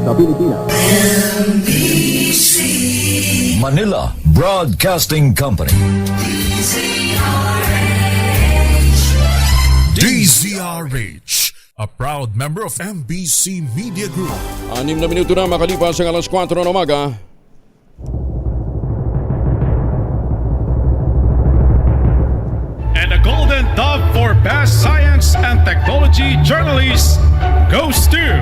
sa Pilipinas. Manila Broadcasting Company. DZRH, a proud member of MBC Media Group. 6 na minuto na makalipas ang alas 4 ng umaga. And the Golden Dove for Best Science and Technology Journalist goes to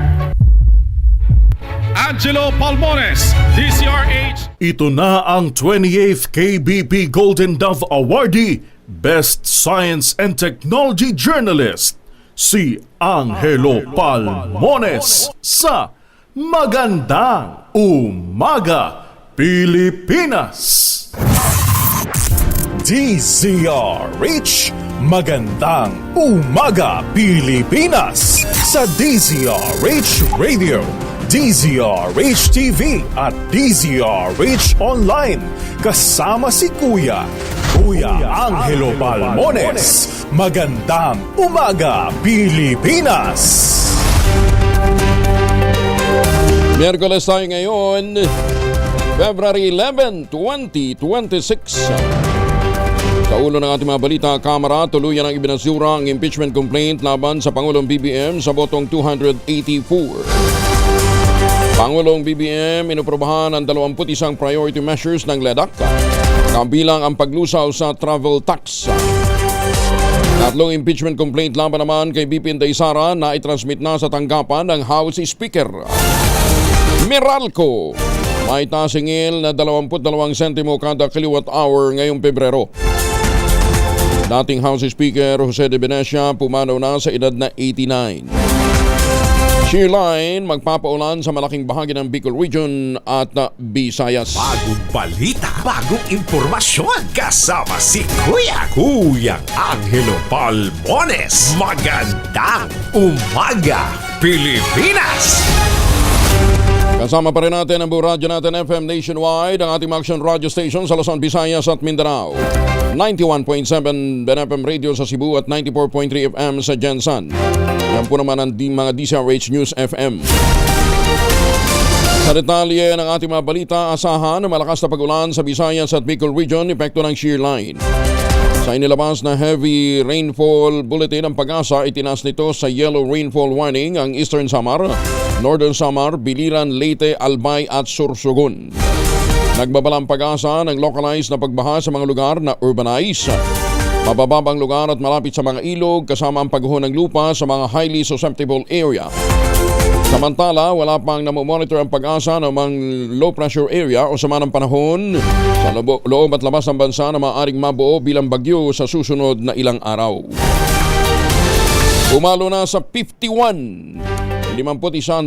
Angelo Palmones, DZRH. Ito na ang 28th KBP Golden Dove Awardee, Best Science and Technology Journalist, si Angelo Palmones sa Magandang Umaga, Pilipinas. DZRH, Magandang Umaga, Pilipinas sa DZRH Radio, DZRH TV at DZRH Online. Kasama si Kuya Angelo Palmones. Magandang Umaga, Pilipinas. Miyerkules tayo ngayon, February 11, 2026. Sa ulo ng ating mga balita, Kamara tuluyan ang ibinasura ang impeachment complaint laban sa Pangulong BBM sa botong 284. Pangulong BBM inuprobahan ang 21 priority measures ng LEDAC, kabilang ang paglusaw sa travel tax. Tatlong impeachment complaint laban naman kay BP Inday Sara na itransmit na sa tanggapan ng House Speaker. Meralco may tasingil na 22 sentimo kada kilowatt hour ngayong Pebrero. Dating House Speaker Jose de Venecia pumanaw na sa edad na 89. Shearline magpapaulan sa malaking bahagi ng Bicol Region at Visayas. Bagong balita, bagong impormasyon. Kasama si Kuya Angelo Palmones. Magandang Umaga, Pilipinas! Kasama pa rin natin ang buong radyo natin FM nationwide, ang ating action radio station sa Luzon, Visayas at Mindanao. 91.7 BNFM Radio sa Cebu at 94.3 FM sa Jensan. Yan po naman ang mga DZRH News FM. Sa detalye ng ating mga balita, asahan na malakas na pag-ulan sa Visayas at Bicol Region, epekto ng shear line. Sa inilabas na heavy rainfall bulletin ng Pag-asa, itinas nito sa yellow rainfall warning ang Eastern Samar, Northern Samar, Biliran, Leyte, Albay at Sursugun. Nagbabalang Pag-asa ng localized na pagbaha sa mga lugar na urbanized, mabababang lugar at malapit sa mga ilog kasama ang pagguho ng lupa sa mga highly susceptible area. Samantala, wala pang namomonitor ang Pag-asa ng mga low pressure area o sama ng panahon sa loob at labas ng bansa na maaaring mabuo bilang bagyo sa susunod na ilang araw. Umalo na sa 51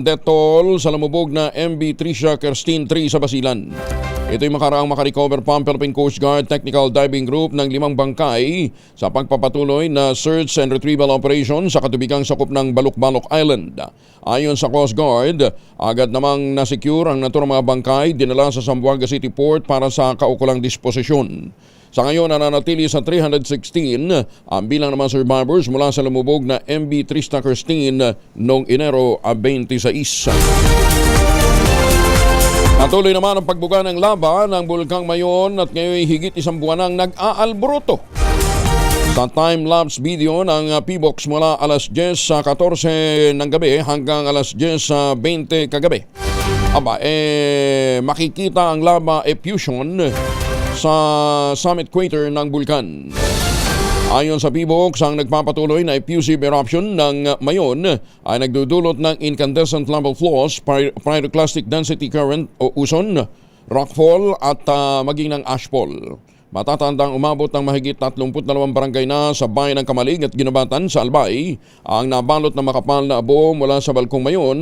death toll sa lumubog na MV Tricia Kerstin 3 sa Basilan. Ito'y makaraang makarecover pa ang Philippine Coast Guard Technical Diving Group ng 5 bangkay sa pagpapatuloy na search and retrieval operation sa katubigang sakop ng Balok-Balok Island. Ayon sa Coast Guard, agad namang nasecure ang naturang mga bangkay dinala sa Zamboanga City Port para sa kaukulang disposisyon. Sa ngayon, nananatili sa 316 ang bilang ng mga survivors mula sa lumubog na MV Trista Kerstin noong Enero 26. Patuloy naman ang pagbuga ng lava ng Bulkang Mayon at ngayon higit isang buwan nang nag-aalboroto. Sa time-lapse video ng PBOX mula alas 10:14 ng gabi hanggang alas 10:20 kagabi. Makikita ang lava effusion sa summit crater ng bulkan. Ayon sa PBOX, ang nagpapatuloy na effusive eruption ng Mayon ay nagdudulot ng incandescent lava flows, pyroclastic density current o uson, rockfall at maging ng ashfall. Matatandang umabot ng mahigit 32 barangay na sa bayan ng Kamalig at Ginabatan sa Albay ang nabalot na makapal na abo mula sa Balkong Mayon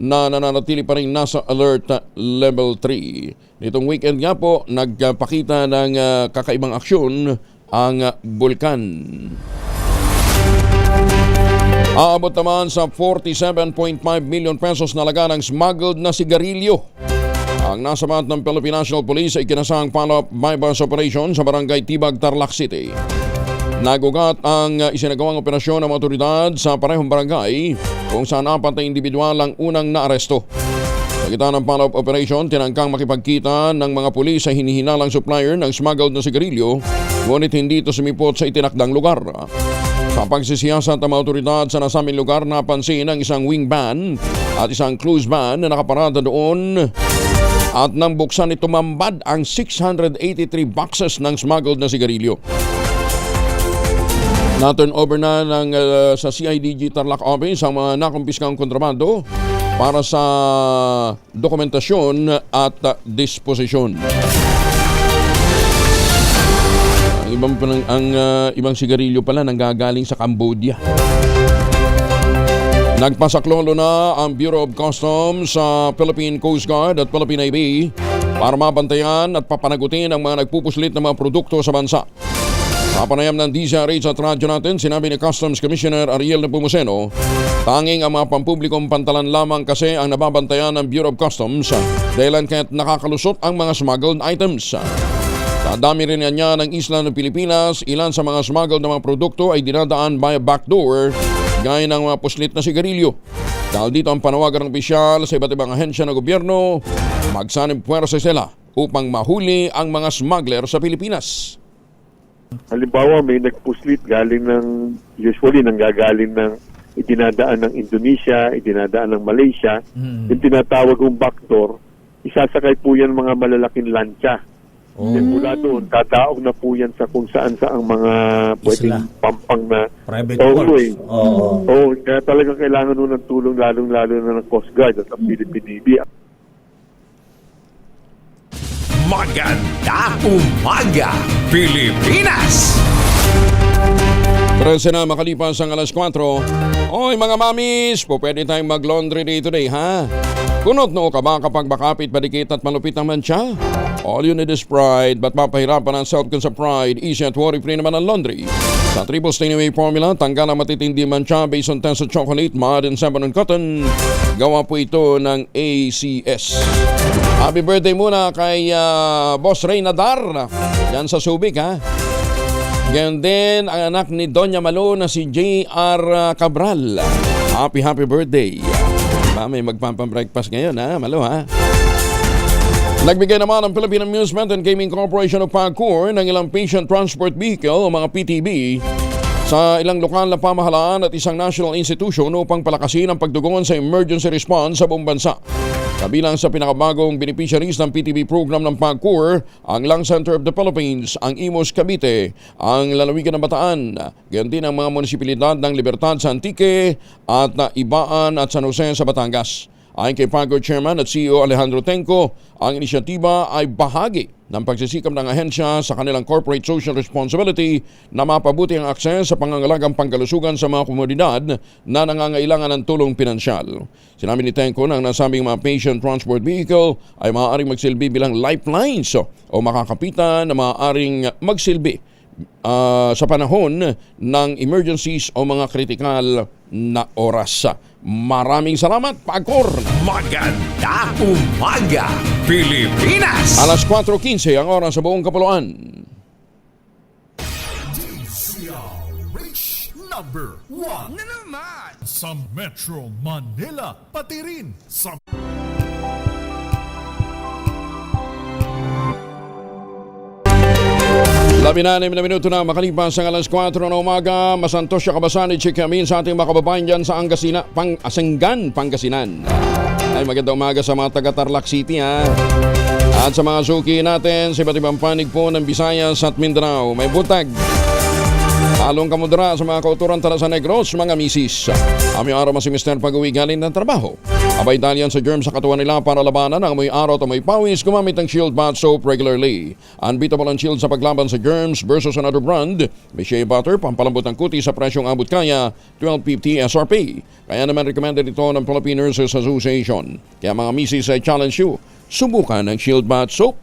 na nananatili pa rin nasa alert level 3. Nitong weekend nga po, nagpakita ng kakaibang aksyon ang bulkan. Aabot naman sa 47.5 million pesos na laga ng smuggled na sigarilyo. Ang nasabat ng Philippine National Police ay kinasang follow-up bypass operation sa barangay Tibag, Tarlac City. Nagugat ang isinagawang operasyon ng mga otoridad sa parehong barangay kung saan 4 na individual ang unang naaresto. Sa gitna ng follow-up operation, tinangkang makipagkita ng mga pulis sa hinihinalang supplier ng smuggled na sigarilyo, ngunit hindi ito sumipot sa itinakdang lugar. Sa pagsisiyasat ng mga otoridad sa nasabing lugar, napansin ang isang wing van at isang cruise van na nakaparada doon at nang buksan ito mambad ang 683 boxes ng smuggled na sigarilyo. Na-turn over na sa CIDG Tarlac Office ang mga nakumpiskang kontrabando para sa dokumentasyon at disposisyon. Ang ibang sigarilyo pala nanggagaling sa Cambodia. Nagpasaklolo na ang Bureau of Customs sa Philippine Coast Guard at Philippine Navy para mabantayan at papanagutin ang mga nagpupuslit ng mga produkto sa bansa. Sa panayam ng DZRH at radyo natin, sinabi ni Customs Commissioner Ariel Nepomuceno, tanging ang mga pampublikong pantalan lamang kasi ang nababantayan ng Bureau of Customs dahilan kaya't nakakalusot ang mga smuggled items. Sa dami rin niya ng isla ng Pilipinas, ilan sa mga smuggled na mga produkto ay dinadaan via backdoor gaya ng mga puslit na sigarilyo. Dahil dito ang panawagan ng opisyal sa iba't ibang ahensya ng gobyerno, magsanib puwersa sila upang mahuli ang mga smuggler sa Pilipinas. Halimbawa, may nagpuslit usually nanggagaling ng idinadaan ng Indonesia, idinadaan ng Malaysia, yung tinatawag kong backdoor, isasakay po yan mga malalaking lancha. Then mula doon, tataog na po yan sa kung saan ang mga pwedeng pampang na private works. Kaya talagang kailangan nun ng tulong lalong-lalo na ng Coast Guard at ang Philippine Navy. Magandang umaga, Pilipinas! 13 na makalipas ang alas 4. Oy mga mamis, pwede tayong mag-laundry day today, ha? Kunot noo ka ba kapag makapit, padikit at malupit ang mantsa? All you need is pride, but mapahirapan ang self-con sa pride, easy at worry-free naman ang laundry. Sa Triple Stain Away Formula, tanggal ang matitindi mantsa based on test of chocolate, mud, and sabon and cotton. Gawa po ito ng ACS. Happy birthday muna kay Boss Ray Nadar, yan sa Subic, ha? Ganyan din ang anak ni Doña Malo na si J.R. Cabral. Happy birthday. May magpampabreakfast ngayon, ha? Malo, ha? Nagbigay naman ang Philippine Amusement and Gaming Corporation of PAGCOR ng ilang patient transport vehicle o mga PTV sa ilang lokal na pamahalaan at isang national institution upang palakasin ang pagtugon sa emergency response sa buong bansa. Kabilang sa pinakabagong beneficiaries ng PTV program ng PAGCOR, ang Lung Center of the Philippines, ang Imus Cavite, ang Lalawigan ng Bataan, gayon din ang mga munisipalidad ng Libertad sa Antique at Ibaan at San Jose sa Batangas. Ayon kay PAGCOR Chairman at CEO Alejandro Tenco, ang inisyatiba ay bahagi ng pagsisikap ng ahensya sa kanilang corporate social responsibility na mapabuti ang akses sa pangangalagang pangkalusugan sa mga komunidad na nangangailangan ng tulong pinansyal. Sinabi ni Tenco na ang nasabing mga patient transport vehicle ay maaaring magsilbi bilang lifelines o makakapitan na maaaring magsilbi sa panahon ng emergencies o mga kritikal na oras. Maraming salamat, PAGCOR! Magandang umaga, Pilipinas! Alas 4:15 ang oras sa buong kapuluan. DZRH number 1 na naman sa Metro Manila, pati rin sa Labinanay na minuto na makalipas ang alas 4 na umaga. Masantos siya kabasani, chikamin sa ating mga kababayan dyan sa Asenggan, Pangasinan. Ay magandang umaga sa mga taga-Tarlac City, ha. At sa mga suki natin sa iba't ibang panig po ng Visayas at Mindanao. May butag. Talong kamudra sa mga kauturan tala sa Negros, mga misis. Aming araw si Mr. pag-uwi galing ng trabaho. Abay dalian sa germs sa katawan nila para labanan ang amoy araw at amoy pawis, gumamit ng Shield Bath Soap regularly. Unbeatable ang Shield sa paglaban sa germs versus another brand. May shea butter, pampalambot ng kuti sa presyong abot kaya, $12.50 SRP. Kaya naman recommended ito ng Philippine Nurses Association. Kaya mga misis ay challenge you, subukan ng Shield Bath Soap.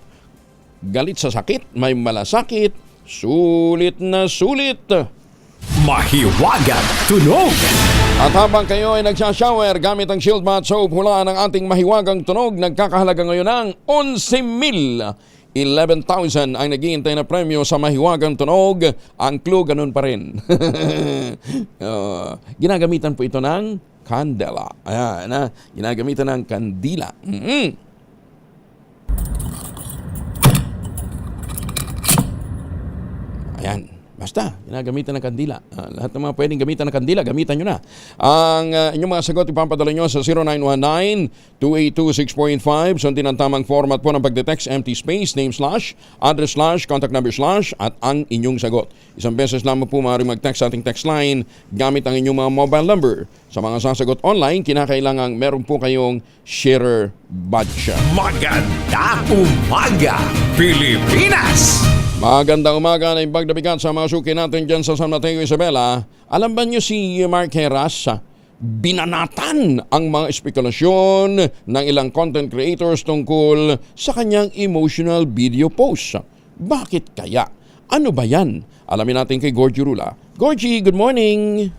Galit sa sakit, may malasakit, sulit na sulit. Mahiwagang tunog! At habang kayo ay nagsashower gamit ang Shield Bath Soap, hulaan ang ating mahiwagang tunog. Nagkakahalaga ngayon ng 11,000. 11,000 ang naghihintay na premyo sa mahiwagang tunog. Ang clue ganun pa rin. Ginagamitan po ito ng Candela. Ayan, ginagamitan ng kandila. Ayan. Basta, ginagamitan ng kandila. Lahat ng mga pwedeng gamitan ng kandila, gamitan nyo na. Ang inyong mga sagot, ipapadala nyo sa 0919-282-6.5. Sundin ang tamang format po ng pagdetext, empty space, name slash, address slash, contact number slash, at ang inyong sagot. Isang beses lamang po maaaring mag-text sa ating text line gamit ang inyong mga mobile number. Sa mga sasagot online, kinakailangang meron po kayong sharer badge. Maganda umaga, Pilipinas! Magandang umaga na ibagdabigat sa mga suki natin dyan sa San Mateo, Isabela. Alam ba nyo si Mark Heras? Binanatan ang mga espekulasyon ng ilang content creators tungkol sa kanyang emotional video post. Bakit kaya? Ano ba yan? Alamin natin kay Gorgie Rula. Gorgie, good morning!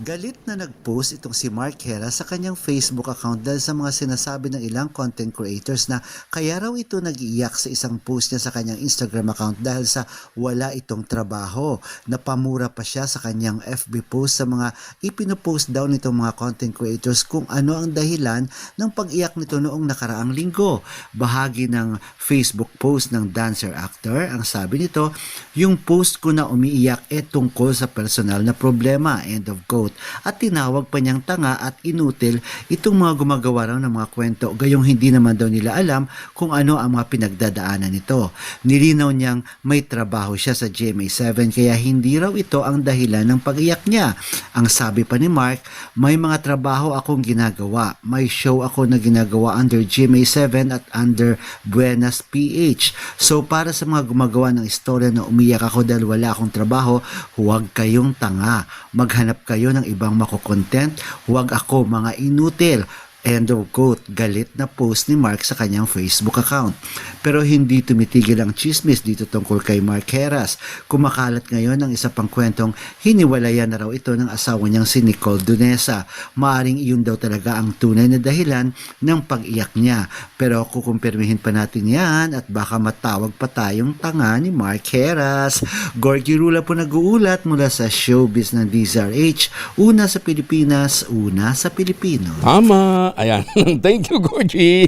Galit na nag-post itong si Mark Heras sa kanyang Facebook account dahil sa mga sinasabi ng ilang content creators na kaya raw ito nag-iiyak sa isang post niya sa kanyang Instagram account dahil sa wala itong trabaho. Napamura pa siya sa kanyang FB post sa mga ipinopost daw nitong mga content creators kung ano ang dahilan ng pag-iyak nito noong nakaraang linggo. Bahagi ng Facebook post ng dancer actor, ang sabi nito, yung post ko na umiiyak tungkol sa personal na problema, end of quote. At tinawag pa niyang tanga at inutil itong mga gumagawa raw ng mga kwento gayong hindi naman daw nila alam kung ano ang mga pinagdadaanan nito. Nilinaw niyang may trabaho siya sa GMA7 kaya hindi raw ito ang dahilan ng pag-iyak niya. Ang sabi pa ni Mark, may mga trabaho akong ginagawa. May show ako na ginagawa under GMA7 at under Buenas PH. So para sa mga gumagawa ng istorya na umiyak ako dahil wala akong trabaho, huwag kayong tanga. Maghanap kayo ng ibang makokontent, huwag ako mga inutil. End of quote. Galit na post ni Mark sa kanyang Facebook account. Pero hindi tumitigil ang chismis dito tungkol kay Mark Heras. Kumakalat ngayon ang isa pang kwentong hiniwalayan na raw ito ng asawa niyang si Nicole Dunesa. Maaring iyon daw talaga ang tunay na dahilan ng pag-iyak niya. Pero kukumpirmihin pa natin yan at baka matawag pa tayong tanga ni Mark Heras. Gorgie Rula po nag-uulat mula sa showbiz ng DZRH. Una sa Pilipinas, una sa Pilipino. Tama! Ayan. Thank you, Gorgie.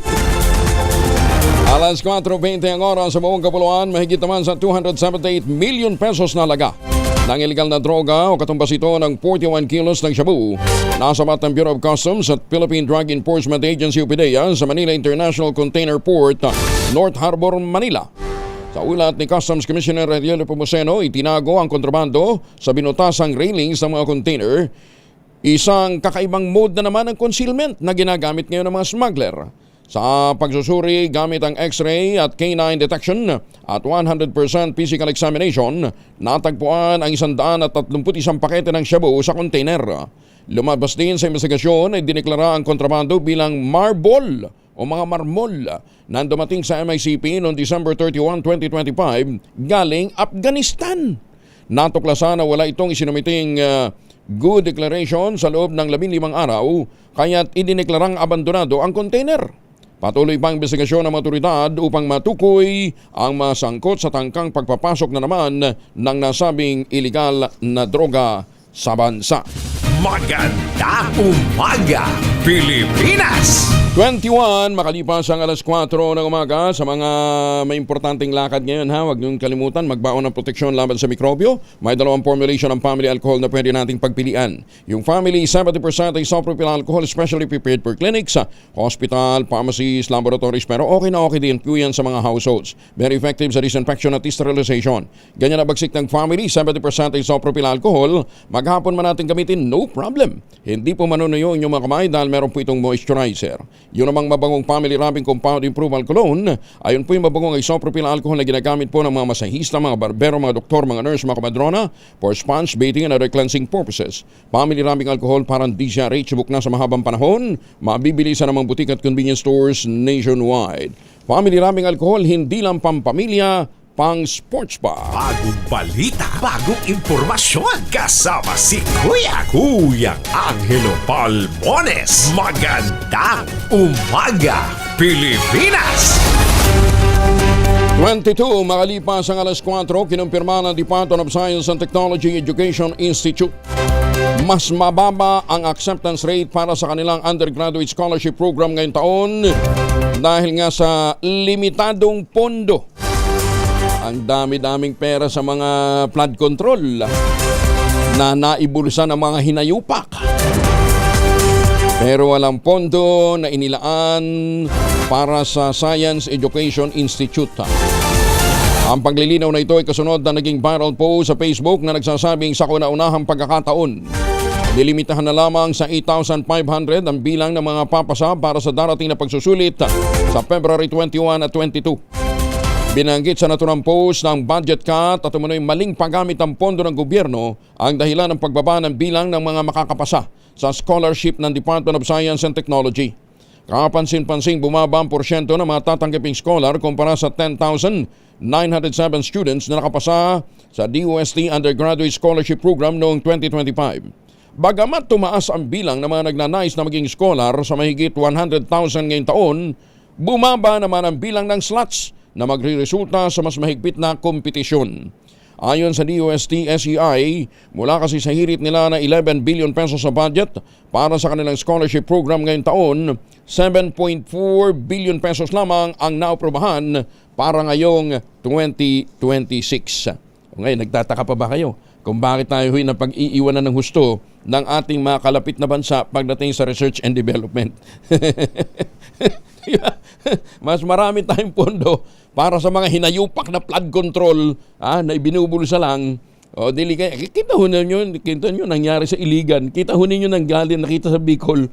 Alas 4:20 ang oras sa buong kapuluan, mahigit naman sa 278 million pesos na halaga ng illegal na droga o katumbas ito ng 41 kilos ng shabu. Nasabat ng Bureau of Customs at Philippine Drug Enforcement Agency o PDEA sa Manila International Container Port, North Harbor, Manila. Sa ulat ni Customs Commissioner Ariel Nepomuceno, itinago ang kontrabando sa binutasang railings ng mga container. Isang kakaibang mode na naman ng concealment na ginagamit ngayon ng mga smuggler. Sa pagsusuri gamit ang X-ray at canine detection at 100% physical examination, natagpuan ang 131 pakete ng shabu sa container. Lumabas din sa investigasyon ay dineklara ang kontrabando bilang marble o mga marmol na dumating sa MICP noong December 31, 2025 galing Afghanistan. Natuklasan na wala itong isinumiting good declaration sa loob ng 15 araw, kaya't idineklarang abandonado ang container. Patuloy pang investigasyon ng mga otoridad upang matukoy ang masangkot sa tangkang pagpapasok na naman ng nasabing iligal na droga sa bansa. Maganda umaga, Pilipinas! 21, makalipas ang alas 4 ng umaga sa mga may importanteng lakad ngayon ha. Huwag niyong kalimutan, magbaon ng proteksyon laban sa mikrobyo. May dalawang formulation ng family alcohol na pwede nating pagpilian. Yung family, 70% isopropyl alcohol, specially prepared for clinics, hospital, pharmacies, laboratories, pero okay din po yan sa mga households. Very effective sa disinfection at sterilization. Ganyan na bagsik ng family, 70% isopropyl alcohol. Maghapon man natin gamitin, no problem. Hindi po manunuyo inyong mga kamay dahil meron po itong moisturizer. Yun namang mabangong family wrapping compound improval cologne. Ayon po yung mabangong isopropyl alcohol na ginagamit po ng mga masahista, mga barbero, mga doktor, mga nurse, mga kamadrona for sponge, bathing and other cleansing purposes. Family wrapping alcohol parang DZRH book na sa mahabang panahon. Mabibili sa namang butik at convenience stores nationwide. Family wrapping alcohol, hindi lang pampamilya, pang sports bar. Bagong balita, bagong impormasyon. Kasama si Kuyang Angelo Palmones. Magandang umaga, Pilipinas! 22, makalipas ang alas 4, kinumpirma ng Department of Science and Technology Education Institute mas mababa ang acceptance rate para sa kanilang undergraduate scholarship program ngayong taon dahil nga sa limitadong pondo. Ang dami-daming pera sa mga flood control na naibulsa ng mga hinayupak. Pero walang pondo na inilaan para sa Science Education Institute. Ang paglilinaw na ito ay kasunod na naging viral post sa Facebook na nagsasabing sa kauna-unahang pagkakataon, nilimitahan na lamang sa 8,500 ang bilang ng mga papasa para sa darating na pagsusulit sa February 21 at 22. Binanggit sa naturang post ng budget cut at umano'y maling paggamit ng pondo ng gobyerno ang dahilan ng pagbaba ng bilang ng mga makakapasa sa scholarship ng Department of Science and Technology. Kapansin-pansing bumaba ang porsyento ng mga tatanggaping scholar kumpara sa 10,907 students na nakapasa sa DOST Undergraduate Scholarship Program noong 2025. Bagamat tumaas ang bilang ng mga nagnanais na maging scholar sa mahigit 100,000 ngayong taon, bumaba naman ang bilang ng slots na magre-resulta sa mas mahigpit na kompetisyon. Ayon sa DOST SEI, mula kasi sa hirit nila na 11 billion pesos sa budget para sa kanilang scholarship program ngayong taon, 7.4 billion pesos lamang ang naaprubahan para ngayong 2026. Ngayon, nagtataka pa ba kayo kung bakit tayo na pag-iiwanan ng husto ng ating mga kalapit na bansa pagdating sa research and development? Mas marami tayong pondo para sa mga hinayupak na flood control na ibinubulsa lang. O dili kaya kita ho ninyo nangyari sa Iligan. Kita ho ninyo nanggaling nakita sa Bicol.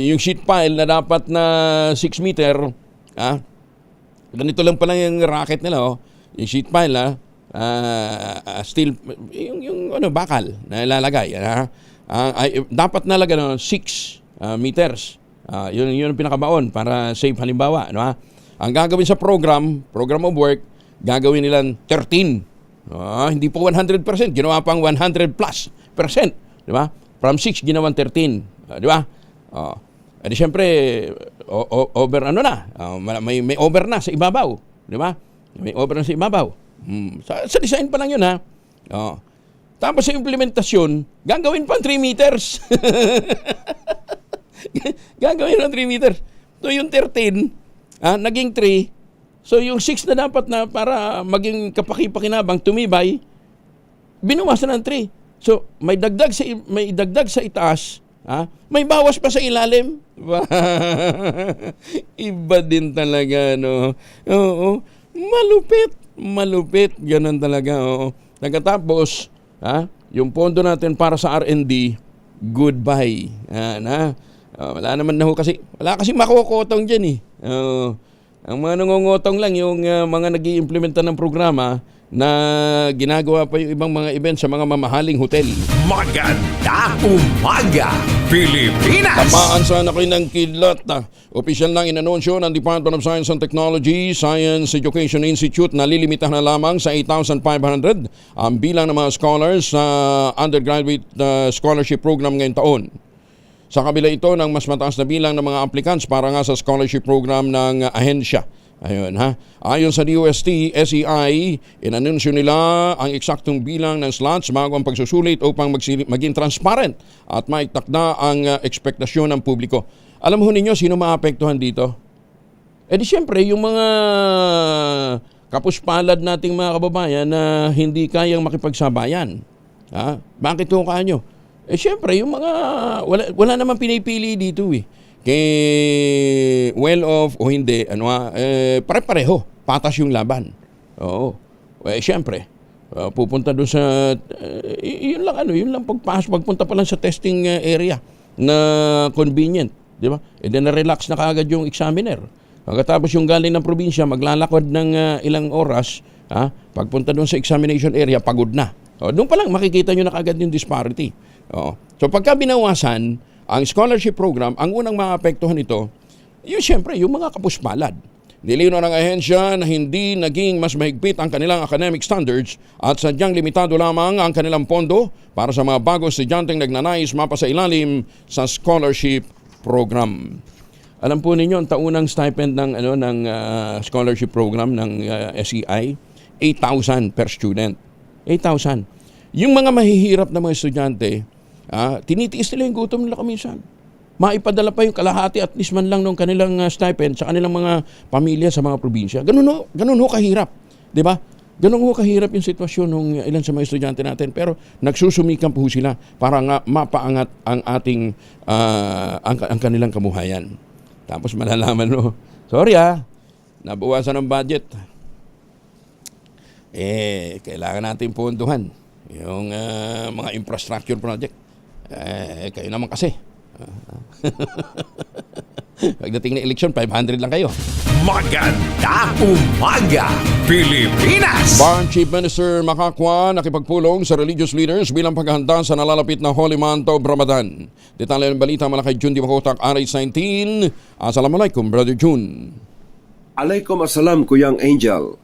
Yung sheet pile na dapat na 6 meter, ganito lang pala yung racket nila, yung sheet pile steel yung bakal na ilalagay, dapat nalagay 6 meters. Yun ang pinakabaon para safe halimbawa, Ang gagawin sa program of work, gagawin nilang 13. Hindi po 100%, ginawa pang 100 plus %, di ba? From 6 ginawan 13, di ba? Di syempre over may over na sa ibabaw, di ba? May over na sa ibabaw. Sa design pa lang yun, Tapos sa implementasyon, gagawin pang 3 meters. Gagawin ng 3 meters. So yung 13, naging 3. So yung 6 na dapat na para maging kapaki-pakinabang, tumibay, binuwasan ng 3. So may dagdag sa itaas, may bawas pa sa ilalim. Iba din talaga, no? Oo. Malupit. Ganun talaga, oo. Nagkatapos, yung pondo natin para sa R&D, goodbye. Wala naman na ho kasi. Wala kasi makukotong dyan eh. Ang mga nangungutong lang yung mga nag-i-implementa ng programa na ginagawa pa yung ibang mga event sa mga mamahaling hotel. Magandang umaga, Pilipinas! Tamaan sana kayo ng kidlat. Opisyal nang inanunsyo ng Department of Science and Technology, Science Education Institute na lilimitahan na lamang sa 8,500 ang bilang ng mga scholars sa undergraduate scholarship program ngayong taon. Sa kabila ito ng mas mataas na bilang ng mga applicants para nga sa scholarship program ng ahensya. Ayon sa DOST SEI, inanunsyo nila ang eksaktong bilang ng slots bago ang pagsusulit upang maging transparent at maitakda ang ekspektasyon ng publiko. Alam ho ninyo sino maapektuhan dito? Di siyempre yung mga kapuspalad nating mga kababayan na hindi kayang makipagsabayan. Bakit ho kanyo? Siyempre, yung mga, wala naman pinipili dito eh. Kay well-off o hindi, pare-pareho, patas yung laban. Oo. Siyempre, pupunta doon sa, yun lang pagpunta pa lang sa testing area na convenient. Di ba? Then na-relax na kaagad yung examiner. Pagkatapos yung galing ng probinsya, maglalakad ng ilang oras, pagpunta doon sa examination area, pagod na. Doon pa lang makikita nyo na kaagad yung disparity. So pagka binawasan ang scholarship program, ang unang maapektuhan ito, yung siyempre, yung mga kapuspalad. Nilinaw ng ahensya na hindi naging mas mahigpit ang kanilang academic standards at sadyang limitado lamang ang kanilang pondo para sa mga bagong estudyanteng nagnanais mapasa ilalim sa scholarship program. Alam po ninyo, ang taunang stipend ng scholarship program ng SEI, 8,000 per student. 8,000. Yung mga mahihirap na mga estudyante, tinitiis nila yung gutom nila kaminsan. Maipadala pa yung kalahati at least man lang ng kanilang stipend sa kanilang mga pamilya sa mga probinsya. Ganun ho kahirap. Di ba? Ganun ho kahirap yung sitwasyon ng ilan sa mga estudyante natin. Pero nagsusumikan po sila para nga mapaangat ang ating ang kanilang kamuhayan. Tapos malalaman sorry nabawasan ng budget. Kailangan natin puntuhan yung mga infrastructure project. Kayo naman kasi. Pagdating ng eleksyon, 500 lang kayo. Maganda umaga, Pilipinas! Barn Chief Minister Makakwa nakipagpulong sa religious leaders bilang paghahanda sa nalalapit na Holy Month of Ramadan. Detalye ng balita mula kay Jun Di Makotak, RH19. Assalamualaikum, Brother Jun. Alaikum assalam, Kuyang Angel.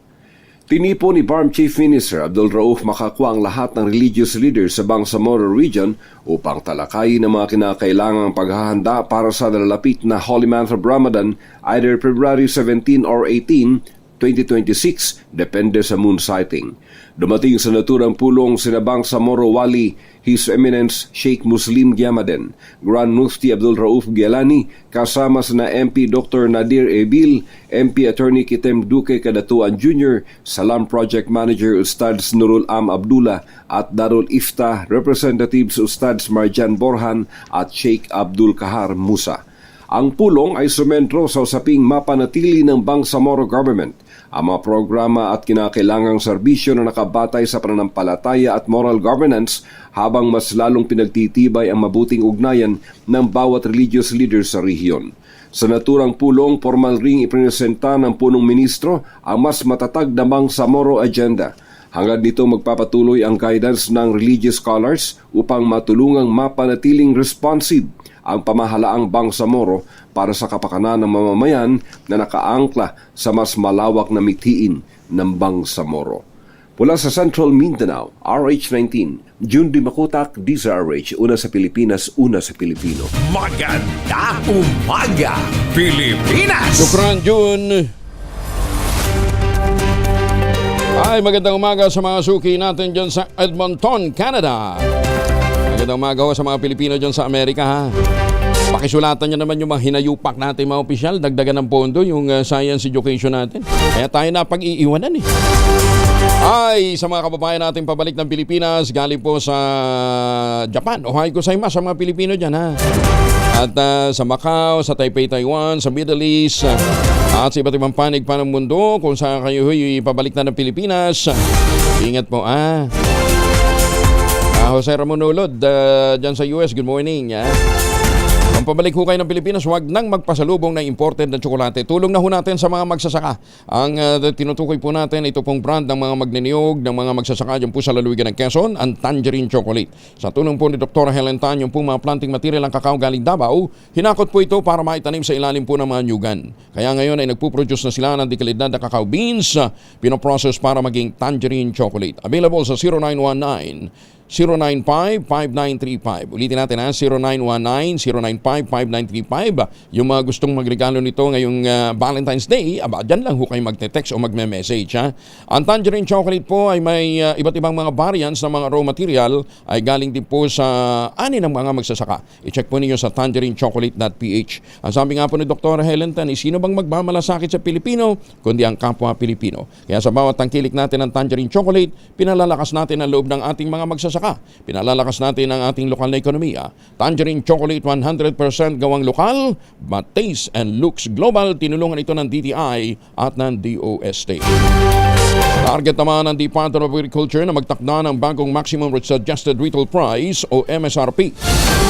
Tinipo ni BARM Chief Minister Abdul Rauf Makakwa ang lahat ng religious leaders sa Bangsamoro Region upang talakayin ang mga kinakailangang paghahanda para sa nalalapit na Holy Month of Ramadan either February 17 or 18, 2026, depende sa moon sighting. Dumating sa naturang pulong sina Bangsamoro Wali, His Eminence Sheikh Muslim Gyamaden, Grand Mufti Abdul Rauf Gialani, kasama sina MP Dr. Nadir Ebil, MP Attorney Kitem Duque Kadatuan Jr., Salam Project Manager Ustads Nurul Am Abdullah at Darul Iftah Representatives Ustads Marjan Borhan at Sheikh Abdul Kahar Musa. Ang pulong ay sumentro sa usaping mapanatili ng Bangsamoro Government ang mga programa at kinakailangang serbisyo na nakabatay sa pananampalataya at moral governance habang mas lalong pinagtitibay ang mabuting ugnayan ng bawat religious leaders sa rehiyon. Sa naturang pulong, formal ring ipresenta ng punong ministro ang mas matatag na Bangsamoro agenda. Hangad nito magpapatuloy ang guidance ng religious scholars upang matulungang mapanatiling responsive ang pamahalaang Bangsamoro para sa kapakanan ng mamamayan na nakaangkla sa mas malawak na mithiin ng Bangsamoro. Mula sa Central Mindanao, RH19, Jun Di Makotak, DZRH, una sa Pilipinas, una sa Pilipino. Maganda umaga, Pilipinas! Shukran, Jun. Ay, magandang umaga sa mga suki natin dyan sa Edmonton, Canada. Magandang umaga ho sa mga Pilipino dyan sa Amerika, ha. Pakisulatan nyo naman yung mga hinayupak natin mga opisyal, dagdagan ng pondo yung science education natin. Kaya tayo na pag-iiwanan Ay, sa mga kababayan natin pabalik ng Pilipinas, galing po sa Japan. Ohay gozaimasu sa mga Pilipino dyan, ha. At sa Macau, sa Taipei, Taiwan, sa Middle East, at sa iba't ibang panig pa ng mundo, kung saan kayo pabalik na ng Pilipinas. Ingat po, Jose Ramon Ulod, dyan sa US, good morning, Kung pabalik ho kayo ng Pilipinas, huwag nang magpasalubong ng imported na tsokolate. Tulong na ho natin sa mga magsasaka. Ang tinutukoy po natin, ito pong brand ng mga magniniyog, ng mga magsasaka dyan po sa lalawigan ng Quezon, ang Tangerine Chocolate. Sa tulong po ni Dr. Helen Tan, yung po mga planting material ng kakao galing Davao, hinakot po ito para maitanim sa ilalim po ng mga nyugan. Kaya ngayon ay nagpuproduce na sila ng dekalidad na kakao beans, pinoprocess para maging Tangerine Chocolate. Available sa 0919 095-5935. Ulitin natin 0919-095-5935. Yung mga gustong magregalo nito ngayong Valentine's Day, dyan lang ho kayo magte-text o magme-message. Ang Tangerine Chocolate po ay may iba't ibang mga variants ng mga raw material ay galing din po sa ani ng mga magsasaka. I-check po ninyo sa tangerinechocolate.ph. Ang sabi nga po ni Dr. Helen Tan, sino bang magmamalasakit sa Pilipino kundi ang kapwa Pilipino. Kaya sa bawat tangkilik natin ng Tangerine Chocolate, pinalalakas natin ang loob ng ating mga magsasaka. Pinalalakas natin ang ating lokal na ekonomiya. Tangerine Chocolate 100% gawang lokal, but taste and looks global. Tinulungan ito ng DTI at ng DOST. Target naman ng Department of Agriculture na magtakda ng bagong Maximum Suggested Retail Price o MSRP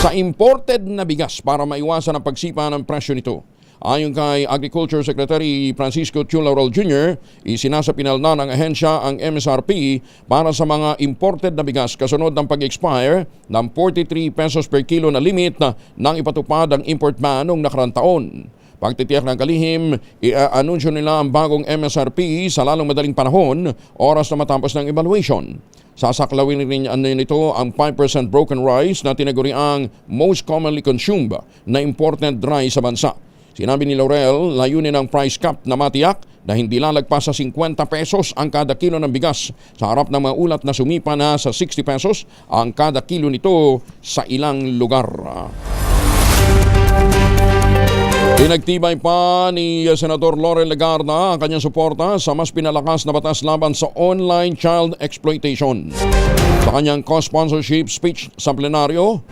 sa imported na bigas para maiwasan ang pagsipa ng presyo nito. Ayon kay Agriculture Secretary Francisco Chulaurol Jr., isinasapinal na ng ahensya ang MSRP para sa mga imported na bigas kasunod ng pag-expire ng 43 pesos per kilo na limit nang ipatupad ang import ban noong nakarang taon. Pagtitiyak ng kalihim, i-anunsyo nila ang bagong MSRP sa lalong madaling panahon, oras na matapos ng evaluation. Sasaklawin rin nito ang 5% broken rice na tinaguriang most commonly consumed na imported rice sa bansa. Sinabi ni Laurel, layunin ang price cap na matiyak na hindi lalagpas sa 50 pesos ang kada kilo ng bigas sa harap ng mga ulat na sumipa na sa 60 pesos ang kada kilo nito sa ilang lugar. Pinagtibay pa ni Senador Laurel Legarda ang kanyang suporta sa mas pinalakas na batas laban sa online child exploitation. Sa kanyang co-sponsorship speech sa plenaryo,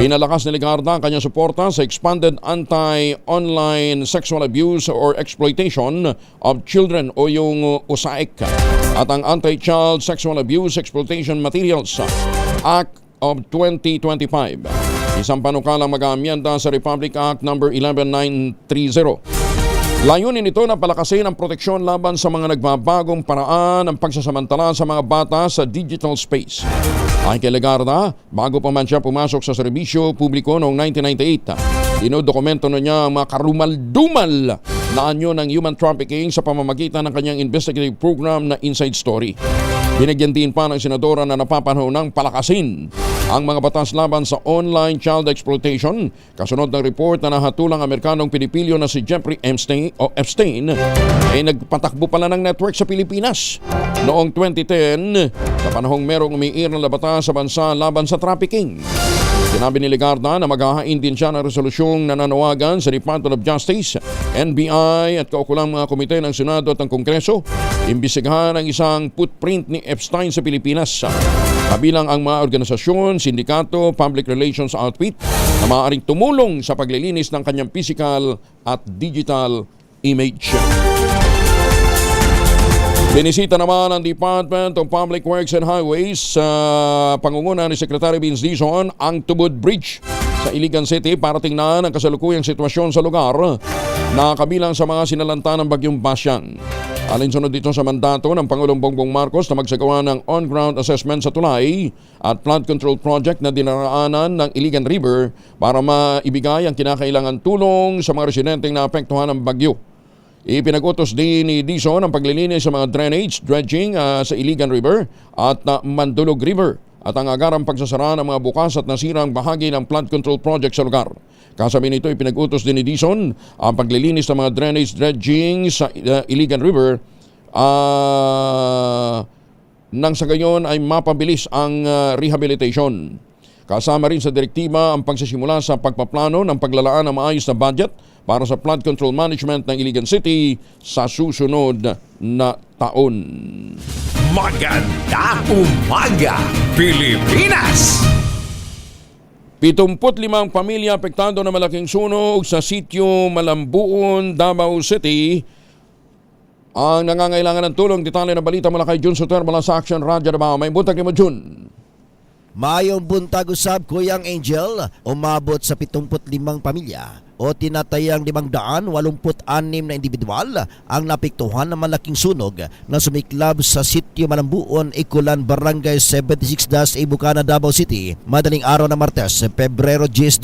pinalakas ni Legarda ang kanyang suporta sa expanded anti-online sexual abuse or exploitation of children o yung USAIC at ang Anti-Child Sexual Abuse Exploitation Materials Act of 2025. Isang panukalang mag-aamyenda sa Republic Act No. 11930. Layunin nito na palakasin ang proteksyon laban sa mga nagbabagong paraan ng pagsasamantala sa mga bata sa digital space. Ayon kay Legarda, bago pa man siya pumasok sa serbisyo publiko noong 1998, dinodokumento na niya ang mga karumal-dumal na anyo ng human trafficking sa pamamagitan ng kanyang investigative program na Inside Story. Binigyan din pa ng senadora na napapanahon ng palakasin ang mga batas laban sa online child exploitation kasunod ng report na nahatulang Amerikanong Pilipino na si Jeffrey Epstein ay nagpatakbo pala ng network sa Pilipinas noong 2010 sa panahong merong umiiral na batas sa bansa laban sa trafficking. Sinabi ni Legarda na maghahain din siya ng resolusyong nananawagan sa Department of Justice, NBI at kaukulang mga komite ng Senado at ng Kongreso imbestigahan ang isang footprint ni Epstein sa Pilipinas. Kabilang ang mga organisasyon, sindikato, public relations outfit na maaaring tumulong sa paglilinis ng kanyang physical at digital image. Binisita naman ang Department of Public Works and Highways sa pangunguna ni Secretary Vince Dizon ang Tubod Bridge sa Iligan City para tingnan ang kasalukuyang sitwasyon sa lugar na kabilang sa mga sinalanta ng Bagyong Basyang. Alinsunod dito sa mandato ng Pangulong Bongbong Marcos na magsagawa ng on-ground assessment sa tulay at flood control project na dinaraanan ng Iligan River para maibigay ang kinakailangan tulong sa mga residenteng naapektuhan ng bagyo. Ipinag-utos din ni Dizon ang paglilinis sa mga drainage, dredging sa Iligan River at Mandulog River at ang agarang pagsasara ng mga bukas at nasirang bahagi ng flood control project sa lugar. Kasabi nito, ipinag-utos din ni Dizon ang paglilinis ng mga drainage, dredging sa Iligan River nang sa gayon ay mapabilis ang rehabilitation. Kasama rin sa direktiba ang pagsisimula sa pagpaplano ng paglalaan ng maayos na budget para sa flood control management ng Iligan City sa susunod na taon. Magandang umaga, Pilipinas! 75 pamilya apektado na malaking sunog sa sitio Malambuon, Davao City ang nangangailangan ng tulong. Detalye na balita mula kay Jun Soter mula sa Action Radio Davao. May buntag mo, Jun. Mayong buntag usab, Kuyang Angel, umabot sa 75 pamilya o tinatayang 586 na individual ang napektuhan ng malaking sunog na sumiklab sa sitio Malambuon, Ikulan, Barangay 76 Ibucana, Davao City, madaling araw ng Martes, Pebrero 10,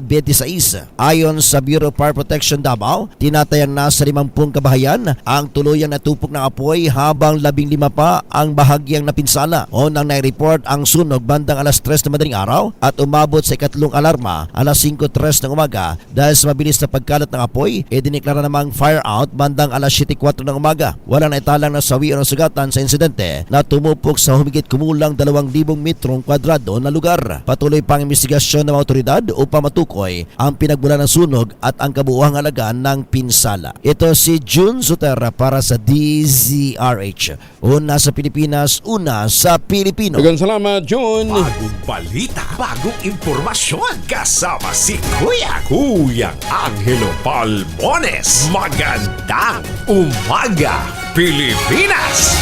2026. Ayon sa Bureau of Fire Protection Davao, tinatayang nasa 50 kabahayan ang tuluyang natupok ng apoy habang 15 pa ang bahagyang napinsala. Unang nai-report ang sunog bandang alas 3 ng madaling araw at umabot sa ikatlong alarma alas 5:03 ng umaga. Dahil sa mabilis na pagkalat ng apoy, dineklara namang fire out bandang alas 7:04 ng umaga. Walang naitalang nasawi o nasugatan sa insidente na tumupok sa humigit kumulang 2,000 metrong kwadrado na lugar. Patuloy pang investigasyon ng mga otoridad upang matukoy ang pinagmula ng sunog at ang kabuuang halaga ng pinsala. Ito si Jun Sotera para sa DZRH. Una sa Pilipinas, una sa Pilipino. Magang salamat, Jun. Bagong balita, bagong impormasyon, kasama si Kuya Angelo Palmones. Magandang umaga, Pilipinas!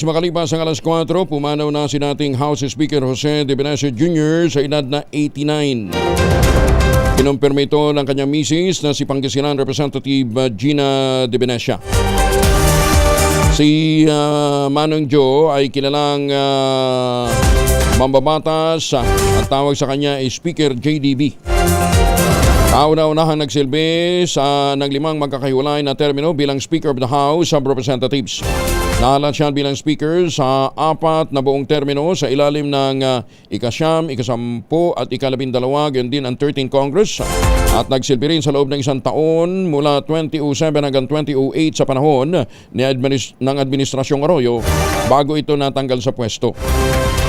Makalipas ang alas 4, pumanaw na si dating House Speaker Jose De Venecia Jr. sa edad na 89. Kinumpirma ito ng kanyang misis na si Pangasinan Representative Gina De Venecia. Si Manong Joe ay kilalang mambabatas. Ang tawag sa kanya ay Speaker JDB. Kauna-unahang nagsilbi sa ng 5 magkakahiwalay na termino bilang Speaker of the House of Representatives. Nahalat siya bilang speaker sa 4 na buong termino sa ilalim ng ika-9, ika-10 at ika-12, gayon din ang 13th Congress, at nagsilbi rin sa loob ng 1 taon mula 2007 hanggang 2008 sa panahon ng Administrasyong Arroyo bago ito natanggal sa pwesto.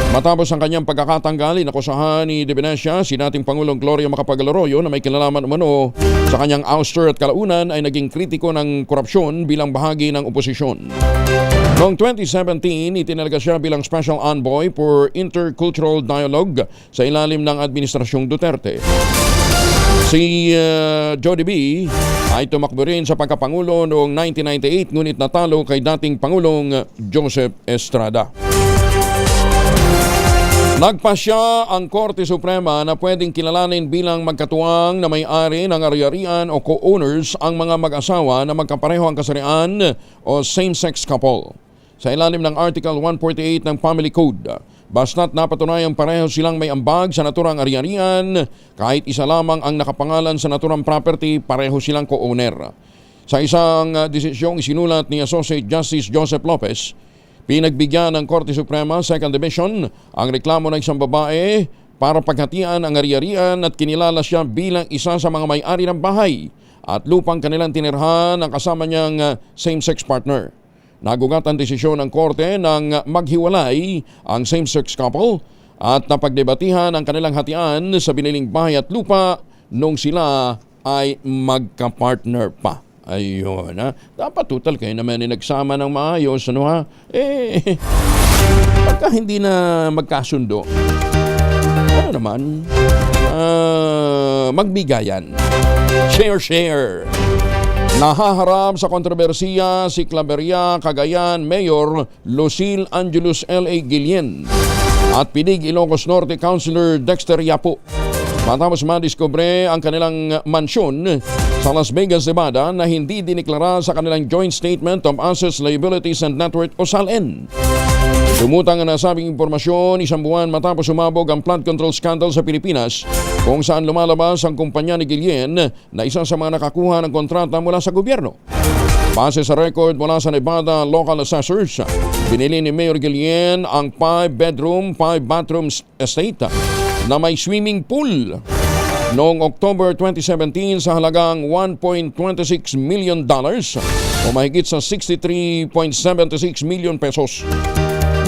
Matapos ang kanyang pagkakatanggal, inakusahan ni De Venecia si dating Pangulong Gloria Macapagal Arroyo na may kinalaman umano sa kanyang ouster at kalaunan ay naging kritiko ng korupsyon bilang bahagi ng oposisyon. Noong 2017, itinalaga siya bilang Special Envoy for Intercultural Dialogue sa ilalim ng Administrasyong Duterte. Si Jody B ay tumakbo rin sa pagkapangulo noong 1998 ngunit natalo kay dating Pangulong Joseph Estrada. Nagpasya ang Korte Suprema na pwedeng kilalanin bilang magkatuwang na may-ari ng ari-arian o co-owners ang mga mag-asawa na magkapareho ang kasarian o same-sex couple. Sa ilalim ng Article 148 ng Family Code, basta't napatunayang pareho silang may ambag sa naturang ari-arian, kahit isa lamang ang nakapangalan sa naturang property, pareho silang co-owner. Sa isang desisyong isinulat ni Associate Justice Joseph Lopez, pinagbigyan ng Korte Suprema 2nd Division ang reklamo ng isang babae para paghatian ang ari-arian at kinilala siya bilang isa sa mga may-ari ng bahay at lupang kanilang tinirhan ang kasama niyang same-sex partner. Nagugat ang desisyon ng Korte nang maghiwalay ang same-sex couple at napagdebatihan ang kanilang hatian sa biniling bahay at lupa nung sila ay magka-partner pa. Ayun, ha? Dapat total kayo naman nagsama ng maayos, ano ha? Pagka hindi na magkasundo, ano naman, magbigayan. Share. Nahaharap sa kontrobersiya si Claveria, Cagayan Mayor Lucille Angelus L.A. Guillen at Pidig Ilocos Norte Councilor Dexter Yapo. Matapos madiskubre ang kanilang mansyon sa Las Vegas, Nevada na hindi diniklara sa kanilang Joint Statement of Assets, Liabilities and Net Worth o SALN. Lumutang ang nasabing impormasyon 1 buwan matapos sumabog ang flood control scandal sa Pilipinas kung saan lumalabas ang kumpanya ni Guillen na isa sa mga nakakuha ng kontrata mula sa gobyerno. Base sa record mula sa Nevada Local Assessors, binili ni Mayor Guillen ang 5-bedroom, 5-bathroom estate na may swimming pool noong October 2017 sa halagang $1.26 million o mahigit sa 63.76 million pesos.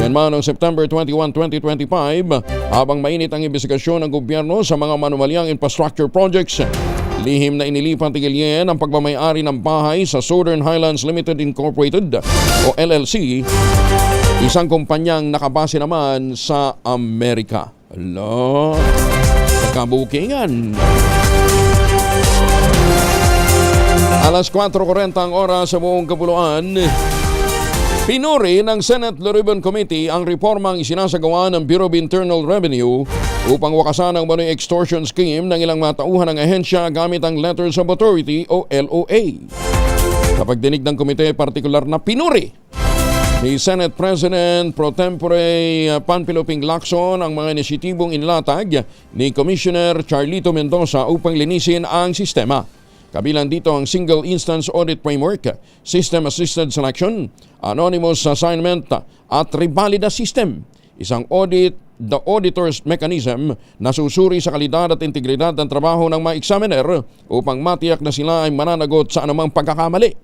Ganman noong September 21, 2025, habang mainit ang investigasyon ng gobyerno sa mga manumalyang infrastructure projects, lihim na inilipat ni Guillen ang pagmamay-ari ng bahay sa Southern Highlands Limited Incorporated o LLC, isang kumpanyang nakabase naman sa Amerika. Hello? Kabukingan. Alas 4:40 ang oras sa buong kapuluan. Pinuri ng Senate Blue Ribbon Committee ang reformang isinasagawa ng Bureau of Internal Revenue upang wakasan ang manoy extortion scheme ng ilang matauhan ng ahensya gamit ang Letters of Authority o LOA. Sa pagdinig ng komite, partikular na pinuri ni Senate President Pro Tempore Panfilo Ping Lacson ang mga inisyatibong inilatag ni Commissioner Charlito Mendoza upang linisin ang sistema. Kabilang dito ang Single Instance Audit Framework, System Assisted Selection, Anonymous Assignment at Revalida System. Isang the auditor's mechanism na susuri sa kalidad at integridad ng trabaho ng mga examiner upang matiyak na sila ay mananagot sa anumang pagkakamali.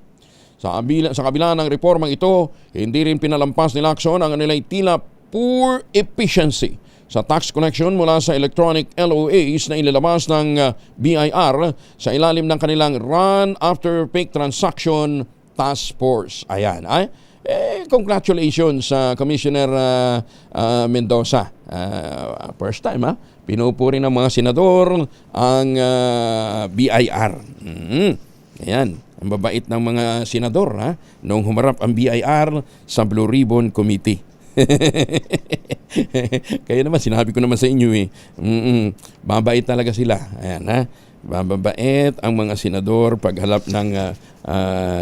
Sa kabila ng reformang ito, hindi rin pinalampas ni Lacson ang kanilang tila poor efficiency sa tax collection mula sa electronic LOAs na inilabas ng BIR sa ilalim ng kanilang Run After Fake Transaction Task Force. Ayan, congratulations sa Commissioner Mendoza. First time, pinupuri ng mga senador ang BIR. Ayan. Ang babait ng mga senador nung humarap ang BIR sa Blue Ribbon Committee. Kaya naman, sinabi ko naman sa inyo babait talaga sila. Ayan, babait ang mga senador paghalap ng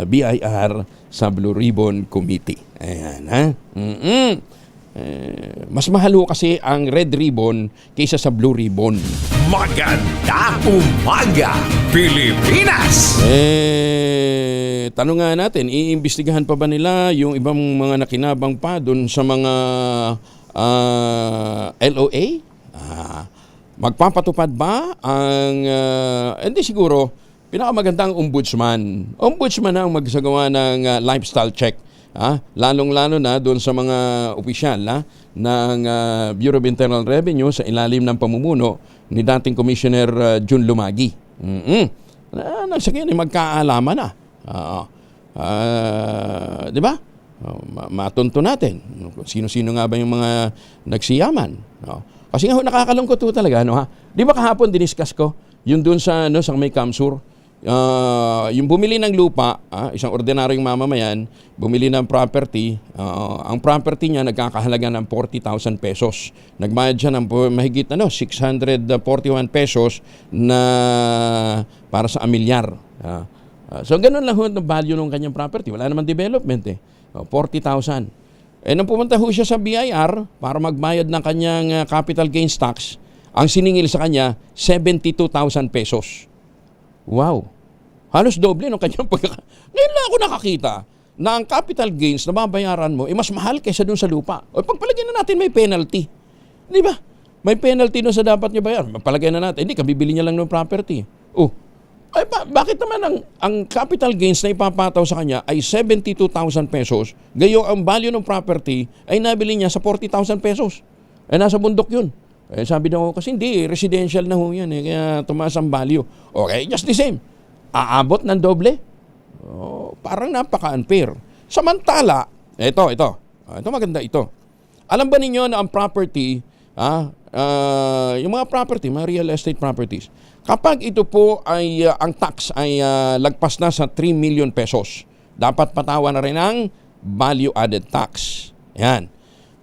BIR sa Blue Ribbon Committee. Ayan, mas mahalo kasi ang red ribbon kaysa sa blue ribbon. Magandang umaga, Pilipinas! tanong nga natin, iimbestigahan pa ba nila yung ibang mga nakinabang pa doon sa mga LOA? Magpapatupad ba ang hindi siguro pinakamagandang ombudsman. Ombudsman ang magsagawa ng lifestyle check. Lalong-lalo na doon sa mga opisyal ng Bureau of Internal Revenue sa ilalim ng pamumuno ni dating Commissioner Jun Lumagi. Nagsakin, magkaalaman na. Di ba? Matunto natin. Sino-sino nga ba yung mga nagsiyaman? Kasi nga nakakalungkot po talaga. Di ba kahapon diniscuss ko yung doon sa may Kamsur? Yung bumili ng lupa, isang ordinaryong mamamayan, bumili ng property, ang property niya nagkakahalaga ng 40,000 pesos. Nagbayad siya ng mahigit 641 pesos na para sa amilyar. So ganun lang ang value ng kanyang property. Wala naman development 40,000. Nang pumunta ho siya sa BIR para magbayad ng kanyang capital gains tax, ang siningil sa kanya 72,000 pesos. Wow! Halos doble ng kanyang Ngayon lang ako nakakita na ang capital gains na babayaran mo mas mahal kaysa dun sa lupa. O pagpalagyan na natin may penalty. Di ba? May penalty dun sa dapat niya bayaran. Pagpalagyan na natin, hindi, kabibili niya lang ng property. Bakit naman ang capital gains na ipapataw sa kanya ay 72,000 pesos, gayong ang value ng property ay nabili niya sa 40,000 pesos. Nasa bundok yun. Sabi daw kasi hindi, residential na ho yan. Kaya tumaas ang value. Okay, just the same. Aabot ng doble? Parang napaka-unfair. Samantala, ito maganda ito. Alam ba ninyo na ang property, yung mga property, mga real estate properties, kapag ito po ay, ang tax ay lagpas na sa 3 million pesos, dapat patawa na rin ang value added tax. Yan.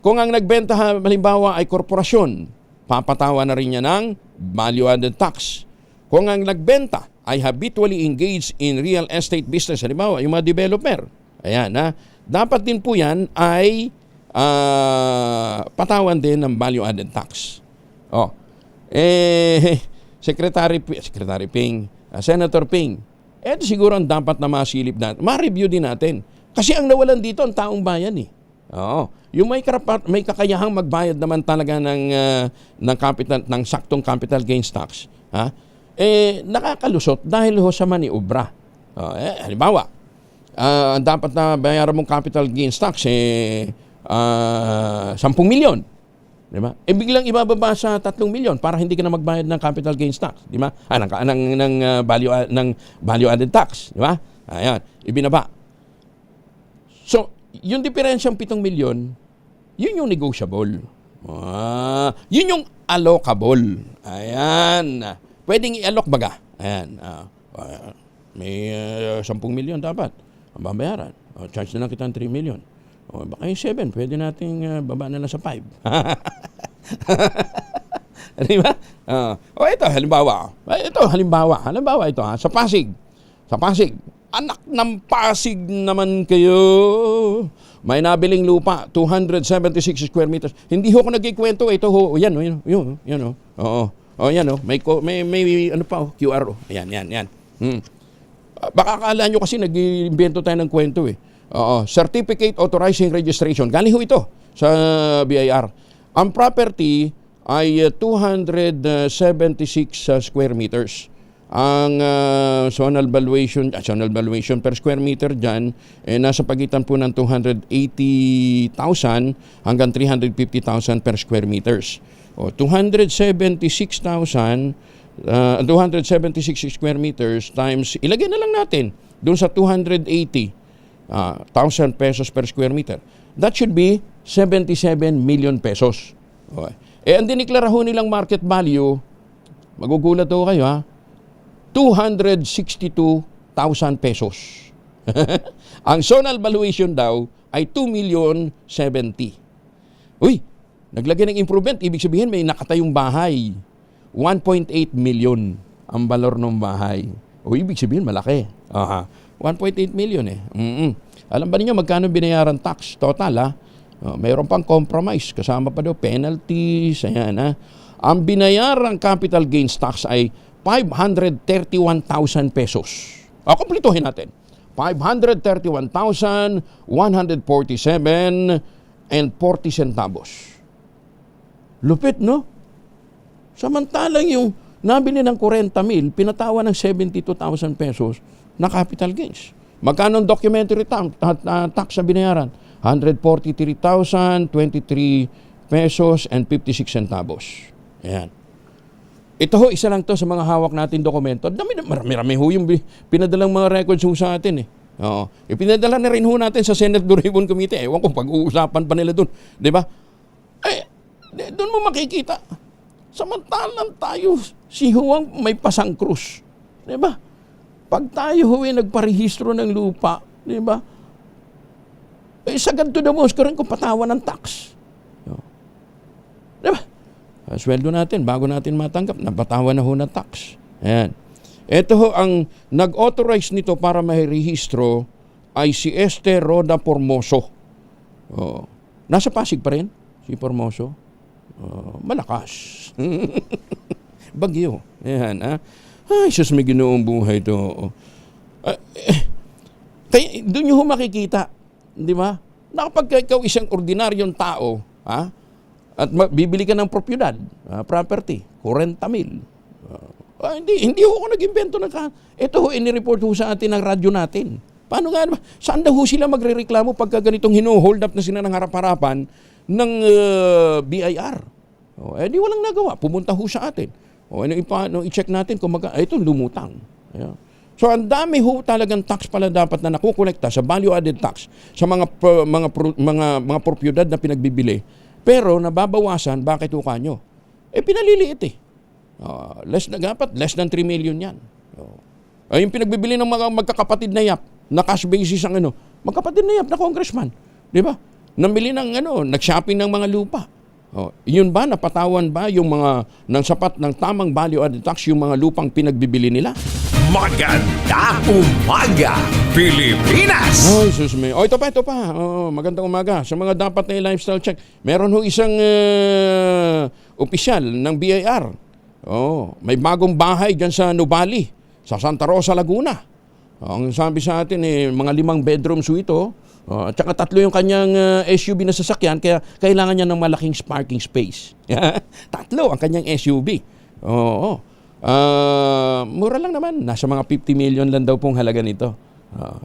Kung ang nagbenta halimbawa ay korporasyon, papatawa na rin niya ng value added tax. Kung ang nagbenta ay habitually engaged in real estate business, halimbawa, yung mga developer, dapat din po yan ay patawan din ng value added tax. Secretary Ping, Senator Ping, ito siguro ang dapat na masilip natin. Ma-review din natin. Kasi ang nawalan dito ang taong bayan yung may kakayahang magbayad naman talaga ng capital, ng saktong capital gains tax, nakakalusot dahil sa maniobra. Halimbawa, dapat na bayaran mong capital gains tax 10 milyon. Diba? Biglang ibababa sa 3 milyon para hindi ka na magbayad ng capital gains tax, di ba? Ng value added tax, di ba? Ayan, ibinaba. So, yung diferensyang 7 milyon, yun yung negotiable. Yun yung allocable. Ayan. Pwedeng i-alloc baga. Ayan. May 10 milyon dapat ang babayaran. Charge na lang kita ng 3 milyon. Baka yung 7, pwede nating baba na lang sa 5. Di ba? Ito, halimbawa. Halimbawa ito, sa Pasig. Sa Pasig. Anak ng Pasig naman kayo. May nabiling lupa, 276 square meters. Hindi ho ako nagkikwento. Ito ho, yan. Oo. Yan may ano pa, QR. Yan. Baka akala nyo kasi nag-iimbento tayo ng kwento Certificate Authorizing Registration. Galing ho ito sa BIR. Ang property ay 276 square meters. Ang zonal valuation per square meter dyan, nasa pagitan po ng 280,000 hanggang 350,000 per square meters. 276 square meters times, ilagay na lang natin doon sa 280,000 pesos per square meter. That should be 77 million pesos. Okay. Ang diniklara ho nilang market value, magugulat ho kayo 262,000 pesos. Ang zonal valuation daw ay 2,070,000. Uy, naglagay ng improvement. Ibig sabihin may nakatayong bahay. 1.8 million ang valor ng bahay. Ibig sabihin malaki. 1.8 million Alam ba niyo magkano binayaran tax total mayroon pang compromise. Kasama pa daw penalties. Ayan Ang binayarang capital gains tax ay 531,000 pesos. Kumplituhin natin. 531,147.40 Lupit, no? Samantalang yung nabili ng 40,000, pinatawa ng 72,000 pesos na capital gains. Magkano ang documentary tax na binayaran? 143,023 pesos and 56 centavos. Ayan. Ito ho, isa lang to sa mga hawak natin dokumento. Marami ho yung pinadalang mga records ho sa atin eh. Oo. Ipinadala na rin ho natin sa Senate Blue Ribbon Committee. Ewan kung pag-uusapan pa nila doon. Di ba? Doon mo makikita. Samantalang tayo, si Huwang may pasang krus. Di ba? Pag tayo ho nagparehistro ng lupa, di ba? Sagad to the most, karoon kung patawan ng tax. Di ba? Sweldo natin, bago natin matanggap, napatawan na ho ng tax. Ayan. Ito ho, ang nag-authorize nito para mahirehistro ay si Esther Roda Formoso. Nasa Pasig pa rin, si Formoso. Malakas. Bagyo. Ayan, ha? Ay, sus, may ginoong buhay ito. Doon nyo ho makikita, di ba? Na kapag ikaw isang ordinaryong tao, ha? At bibili ka ng propiedad, property, 40,000. Hindi ho ako nag-invento ng ito ho, inireport ho sa atin ng radyo natin. Paano nga naman? Saan daw ho sila magre-reklamo pagka ganitong hino-hold up na sila ng harap-harapan ng BIR? Di walang nagawa. Pumunta ho sa atin. I-check natin kung ito lumutang. Yeah. So ang dami ho talagang tax pala dapat na nakukolekta sa value-added tax sa mga propiedad na pinagbibili. Pero nababawasan, bakit ho kanyo? Pinaliliit eh. Less than 3 million yan. Yung pinagbibili ng mga magkakapatid na yap, na cash basis ang magkapatid na yap na congressman. Di ba? Namili ng nag-shopping ng mga lupa. Yun ba, napatawan ba yung mga nang sapat ng tamang value-added tax yung mga lupang pinagbibili nila? Magandang umaga, Pilipinas! Sus me. Ito pa. Magandang umaga. Sa mga dapat na lifestyle check, meron ho isang opisyal ng BIR. May bagong bahay dyan sa Nubali, sa Santa Rosa, Laguna. Ang sabi sa atin, mga 5 bedroom suite at saka 3 yung kanyang SUV na sasakyan, kaya kailangan niya ng malaking parking space. 3 ang kanyang SUV. Mura lang naman. Nasa mga 50 million lang daw pong halaga nito.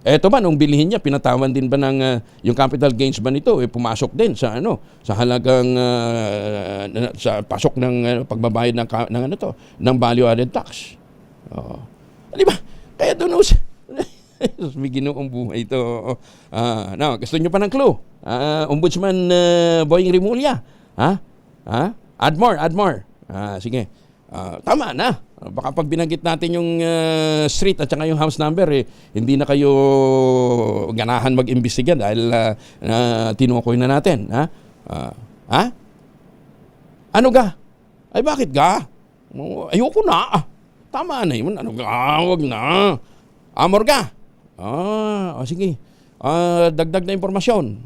Eto ba, nung bilihin niya, pinatawan din ba ng yung capital gains ba nito? Pumasok din sa sa halagang sa pasok ng pagbabayad ng value-added tax. Di ba? Kaya doon may ginoong buhay ito. Gusto nyo pa ng clue? Ombudsman Boying Rimulya. Add more. Sige. Tama na. Baka pag binanggit natin yung street at saka yung house number, hindi na kayo ganahan mag-imbestiga dahil tinukoy na natin. Ano ga? Ay bakit ga? Ayoko na. Tama na yun. Ano ga? Wag na. Amor ga? Sige. Dagdag na impormasyon.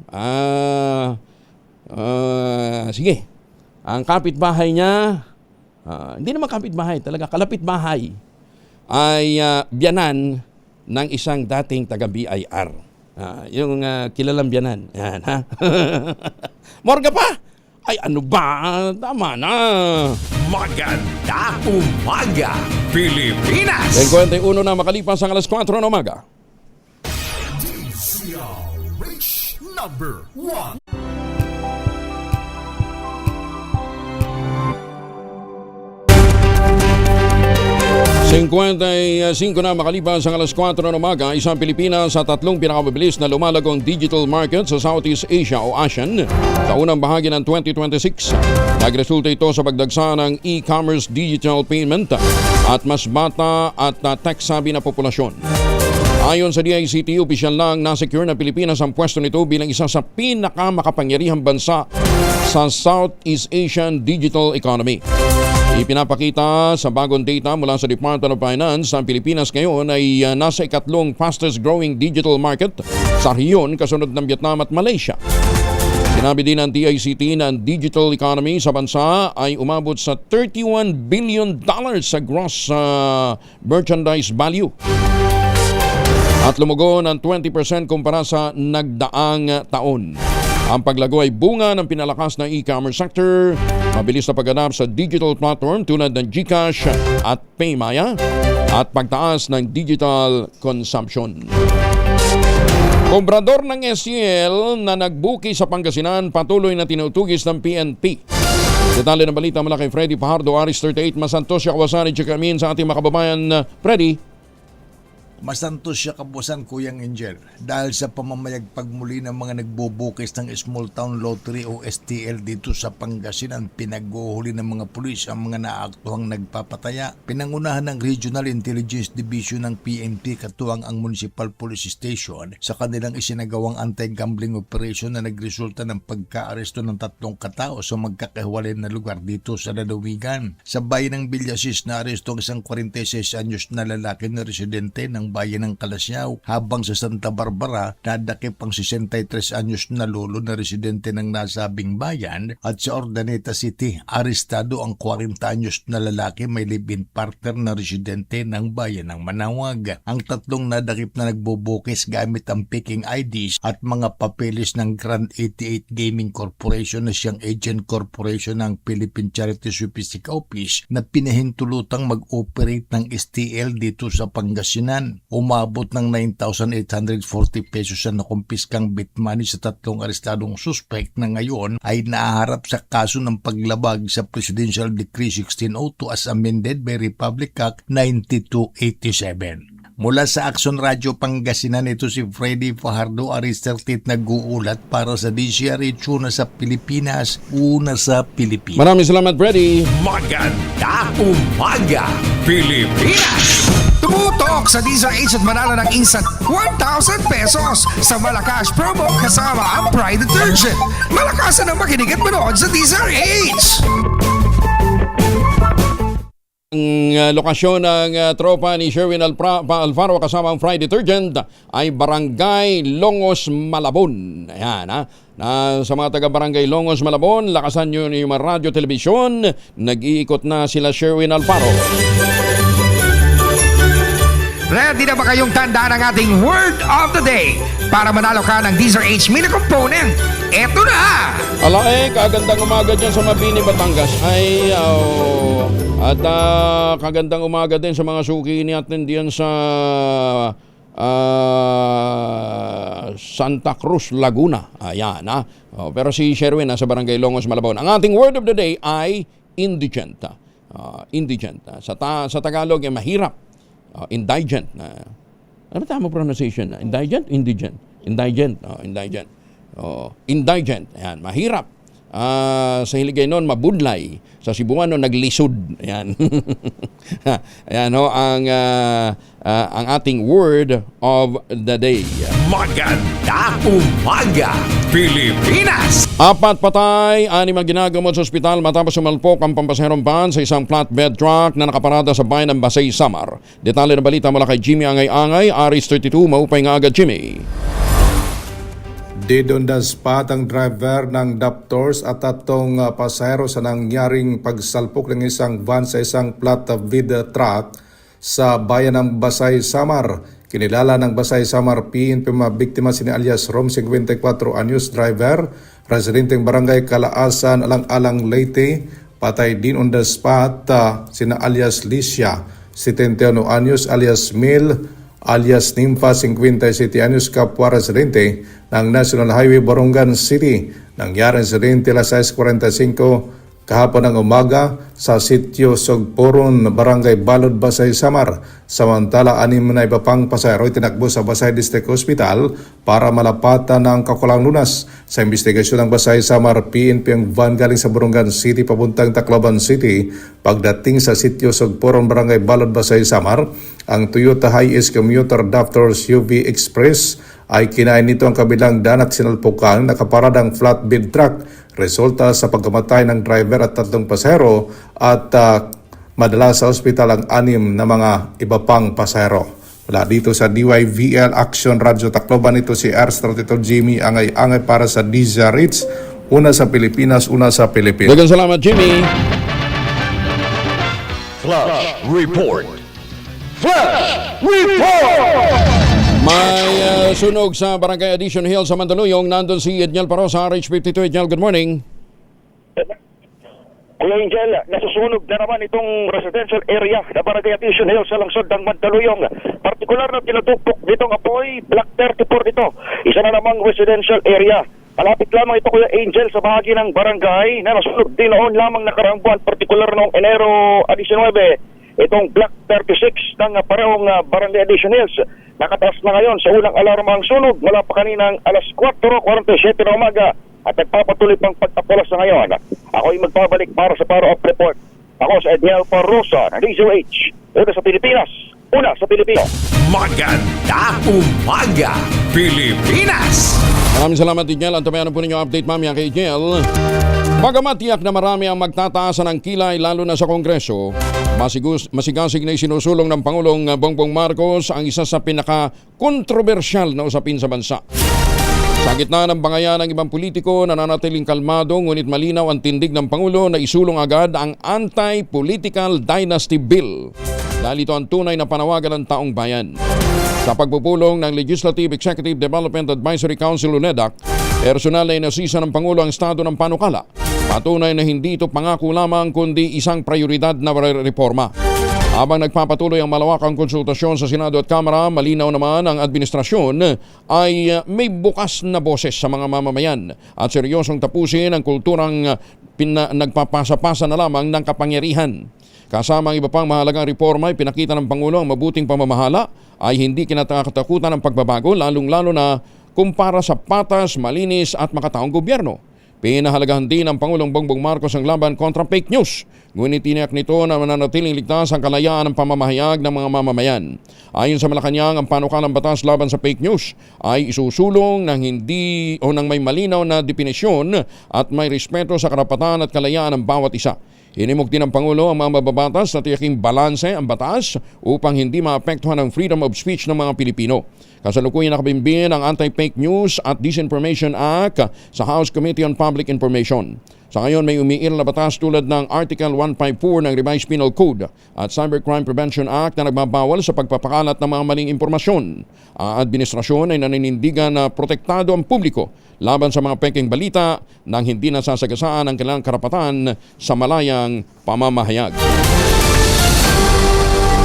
Sige. Ang kapitbahay niya, hindi naman kapitbahay, talaga kalapitbahay, ay biyanan ng isang dating taga-BIR. Yung kilalang biyanan. Yan, ha? Morga pa? Ay, ano ba? Tama na. Magandang umaga, Pilipinas! 51 na makalipas ang alas 4 ng umaga. DZRH number 1. Cinco na makalipas ang alas 4 ng umaga, isang Pilipinas sa 3 pinakamabilis na lumalagong digital market sa Southeast Asia o ASEAN sa unang bahagi ng 2026. Nagresulta ito sa pagdagsa ng e-commerce digital payment at mas bata at tech-savvy na populasyon. Ayon sa DICT, opisyal lang na-secure na Pilipinas ang pwesto nito bilang isa sa pinakamakapangyarihang bansa sa Southeast Asian digital economy. Ipinapakita sa bagong data mula sa Department of Finance, ang Pilipinas ngayon ay nasa ikatlong fastest growing digital market sa rehiyon kasunod ng Vietnam at Malaysia. Sinabi din ng DICT na ang digital economy sa bansa ay umabot sa $31 billion sa gross merchandise value. at lumugo ng 20% kumpara sa nagdaang taon. Ang paglago ay bunga ng pinalakas na e-commerce sector, mabilis na pagganap sa digital platform tulad ng GCash at Paymaya, at pagtaas ng digital consumption. Kobrador ng SCL na nagbuki sa Pangasinan patuloy na tinutugis ng PNP. Detalye ng balita mula kay Freddy Fajardo, Aris 38, Masantos, Yakawasani, Chikamin sa ating mga kababayan. Freddy. Masantos siya kabusan, Kuyang Angel, dahil sa pamamayag pagmuli ng mga nagbubukis ng Small Town Lottery o STL dito sa Pangasinan. Pinaghuhuli ng mga pulis ang mga naaktuhang nagpapataya. Pinangunahan ng Regional Intelligence Division ng PNP katuwang ang Municipal Police Station sa kanilang isinagawang anti-gambling operation na nagresulta ng pagka-aresto ng 3 katao sa magkakahiwalay na lugar dito sa lalawigan. Sa bayan ng Villasis na aresto ang isang 46 anyos na lalaki na residente ng bayan ng Kalasyaw, habang sa Santa Barbara nadakip ang 63 anyos na lolo na residente ng nasabing bayan, at sa Ordaneta City arestado ang 40 anyos na lalaki may live-in partner na residente ng bayan ng Manawag. Ang 3 nadakip na nagbubukis gamit ang Peking IDs at mga papeles ng Grand 88 Gaming Corporation na siyang agent corporation ng Philippine Charity Statistics Office na pinahintulutang mag-operate ng STL dito sa Pangasinan. Umabot ng 9,840 pesos na nakumpiskang bit money sa 3 arestadong suspect na ngayon ay naaharap sa kaso ng paglabag sa Presidential Decree 1602 as amended by Republic Act 9287. Mula sa Action Radio Pangasinan, ito si Freddy Fajardo, Aris 38, nag-uulat para sa DCRH, una sa Pilipinas, una sa Pilipinas. Maraming salamat, Freddy. Maganda umaga, Pilipinas! Tumutok sa DZRH at manalo ng instant 1,000 pesos sa Malakas promo kasama ang Pride Detergent. Malakasan ang makinig at manood sa DZRH! Ang lokasyon ng tropa ni Sherwin Alfaro kasama ang Pride Detergent ay Barangay Longos, Malabon. Ayan, ha? Na sa mga taga-Barangay Longos, Malabon, lakasan nyo yung mga radyo, telebisyon. Nag-iikot na sila Sherwin Alfaro. Ready na ba kayong tandaan ang ating Word of the Day para manalo ka ng DZRH mini component? Eto na! Kagandang umaga dyan sa Mabini, Batangas. At kagandang umaga din sa mga suki natin diyan sa Santa Cruz, Laguna. Ayan, ha? Pero si Sherwin nasa Barangay Longos, Malabon. Ang ating Word of the Day ay indigent. Indigent. Sa Tagalog ay mahirap. Indigent. Ano ba tama pronunciation? Indigent? Indigent. Indigent. Indigent. Indigent. Ayan, mahirap. Sa Hiligay noon, mabudlay. Sa Cebuano, naglisod. Ayan. Ayan, ang ating word of the day. Maganda umaga, Pilipinas! 4 patay, 6 ang ginagamot sa ospital matapos sumalpok ang pampasaherong van sa isang flatbed truck na nakaparada sa bayan ng Basay, Samar. Detalye ng balita mula kay Jimmy Angay-Angay, Aris 32, maupay nga agad, Jimmy. Dead on the spot ang driver ng Daptors at 3 pasahero sa nangyaring pagsalpok ng isang van sa isang flatbed truck sa bayan ng Basay, Samar. Kinilala ng Basay, Samar PNP mga biktima sina alias Rom 54 anyos driver, residenteng barangay Kalaasan, Alang-Alang, Leyte. Patay din on the spot sina alias Licia 71 anyos alias Mil alias Nimfa 57 anyos, kapwa residente ng National Highway, Borongan City. Nangyari insidente alas 6:45 kahapon ng umaga sa sitio Sogporon, Barangay Balod, Basay, Samar. Samantala, 6 na iba pang pasahero tinakbo sa Basay District Hospital para malapatan ng kakulang lunas. Sa investigasyon ng Basay, Samar PNP ang van galing sa Borongan City papuntang Tacloban City. Pagdating sa sitio Sogporon, Barangay Balod, Basay, Samar, ang Toyota Hiace Commuter Daptors UV Express ay kinain nito ang kabilang daan at sinalpukan nakaparadang flatbed truck. Resulta sa pagkamatay ng driver at 3 pasahero at madala sa ospital ang 6 na mga iba pang pasahero. Wala dito sa DYVL Action Radio Tacloban, ito si R32 Jimmy Angay-Angay para sa DZRH, una sa Pilipinas, una sa Pilipinas. Dagang salamat, Jimmy. Flash Report. Flash Report! May sunog sa Barangay Addition Hill sa Mandaluyong. Nandun si Edniel Parosa, RH52. Edniel, good morning. Kuya Angel, nasusunog na naman itong residential area na Barangay Addition Hill sa lungsod ng Mandaluyong. Partikular na tinatupok nitong apoy, Block 34 ito. Isa na namang residential area. Malapit lamang ito, Kuya Angel, sa bahagi ng barangay na nasunog din noon lamang nakaraang buwan, partikular noong Enero 19. Itong Block 36 ng parehong Barangay Addition Hills. Nakataas na ngayon sa unang alarma ang sunog mula pa kaninang alas 4:47 na umaga at nagpapatuloy pang pagtapulas na ngayon. Ako'y magbabalik para sa Paro-Up Report. Ako sa Edniel Parosa ng DZRH. Una sa Pilipinas, una sa Pilipino. Maganda umaga, Pilipinas! Maraming salamat, Edniel. Antabayan po ninyo update mamaya kay Edniel. Bagamat tiyak na marami ang magtataasan ng kilay lalo na sa Kongreso, masigasig na isinusulong ng Pangulong Bongbong Marcos ang isa sa pinaka-kontrobersyal na usapin sa bansa. Sa gitna ng bangayan ng ibang politiko, nananatiling kalmado ngunit malinaw ang tindig ng Pangulo na isulong agad ang Anti-Political Dynasty Bill dahil ito ang tunay na panawagan ng taong bayan. Sa pagpupulong ng Legislative Executive Development Advisory Council UNEDAC, personal na inasisa ng Pangulo ang estado ng panukala. Patunay na hindi ito pangako lamang kundi isang prioridad na reforma. Habang nagpapatuloy ang malawakang konsultasyon sa Senado at Kamara, malinaw naman ang administrasyon ay may bukas na boses sa mga mamamayan at seryosong tapusin ang kulturang nagpapasa-pasa na lamang ng kapangyarihan. Kasama ang iba pang mahalagang reforma, pinakita ng Pangulo ang mabuting pamamahala ay hindi kinatatakutan ng pagbabago, lalong-lalo na kumpara sa patas, malinis at makataong gobyerno. Pinahalagahan din ng Pangulong Bongbong Marcos ang laban kontra fake news. Ngunit tiniyak nito na mananatiling ligtas ang kalayaan ng pamamahayag ng mga mamamayan. Ayon sa Malacanang, ang panukalang batas laban sa fake news ay isusulong ng hindi o ng may malinaw na definisyon at may respeto sa karapatan at kalayaan ng bawat isa. Hinimok din ng Pangulo ang mga mababatas na tiyaking balanse ang batas upang hindi maapektuhan ang freedom of speech ng mga Pilipino. Kasalukuyan nakabimbing ang Anti-Fake News at Disinformation Act sa House Committee on Public Information. Sa ngayon may umiiral na batas tulad ng Article 154 ng Revised Penal Code at Cybercrime Prevention Act na nagbabawal sa pagpapakalat ng mga maling impormasyon. Ang administrasyon ay naninindigan na protektado ang publiko laban sa mga peking balita nang hindi nasasagasaan ang kanilang karapatan sa malayang pamamahayag.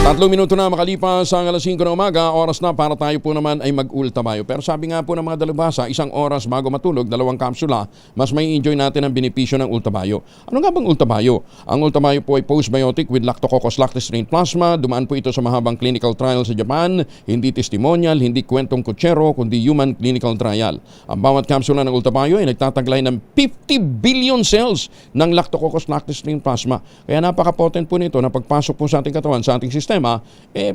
3 minuto na makalipas ang alas 5 ng umaga, oras na para tayo po naman ay mag-ultabayo. Pero sabi nga po ng mga dalubhasa, 1 oras bago matulog, 2 kapsula, mas may enjoy natin ang benepisyo ng ultabayo. Ano nga bang ultabayo? Ang ultabayo po ay postbiotic with Lactococcus lactis strain plasma. Dumaan po ito sa mahabang clinical trial sa Japan. Hindi testimonial, hindi kwentong kutsero, kundi human clinical trial. Ang bawat kapsula ng ultabayo ay nagtataglay ng 50 billion cells ng Lactococcus lactis strain plasma. Kaya napaka-potent po nito na pagpasok po sa ating katawan, sa ating sistema,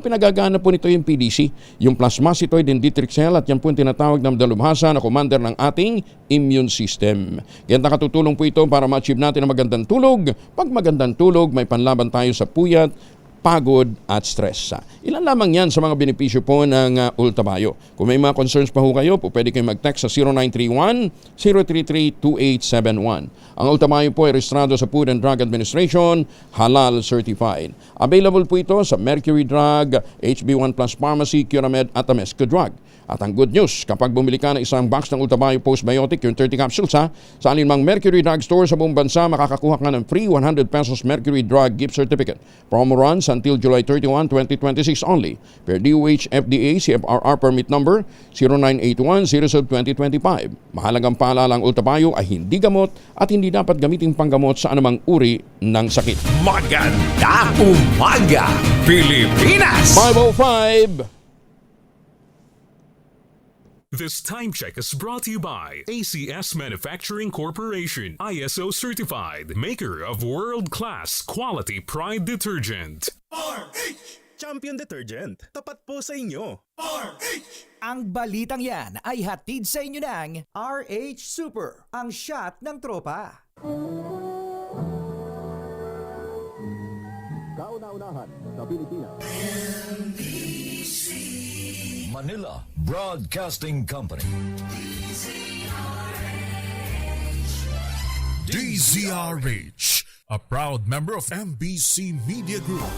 pinagagana po nito yung PDC, yung plasmacytoid dendritic cell, at yan po yung tinatawag ng dalubhasa na commander ng ating immune system. Kaya nakatutulong po ito para ma-achieve natin ang magandang tulog. Pag magandang tulog, may panlaban tayo sa puyat, pagod at stress. Ilan lamang yan sa mga benepisyo po ng ultabayo. Kung may mga concerns pa ho kayo, po pwede kayo mag-text sa 0931-033-2871. Ang ultabayo po ay rehistrado sa Food and Drug Administration, halal certified. Available po ito sa Mercury Drug, HB1 Plus Pharmacy, Curamed at Amesco Drug. At ang good news, kapag bumili ka ng isang box ng Ultabayo Postbiotic, yung 30 capsules sa alinmang Mercury Drug Store sa buong bansa, makakakuha ka ng free 100 pesos Mercury Drug Gift Certificate. Promo runs until July 31, 2026 only. Per DOH FDA CFRR permit number 0981-07-2025. Mahalagang paalala, ang Ultabayo ay hindi gamot at hindi dapat gamitin panggamot sa anumang uri ng sakit. Maganda umaga, Pilipinas! 5:05. This time check is brought to you by ACS Manufacturing Corporation, ISO certified, maker of world-class quality Pride detergent. RH! Champion Detergent, tapat po sa inyo. RH! Ang balitang yan ay hatid sa inyo ng RH Super, ang shot ng tropa. Kauna-unahan sa Pilipinas. Manila Broadcasting Company. DZRH, a proud member of MBC Media Group.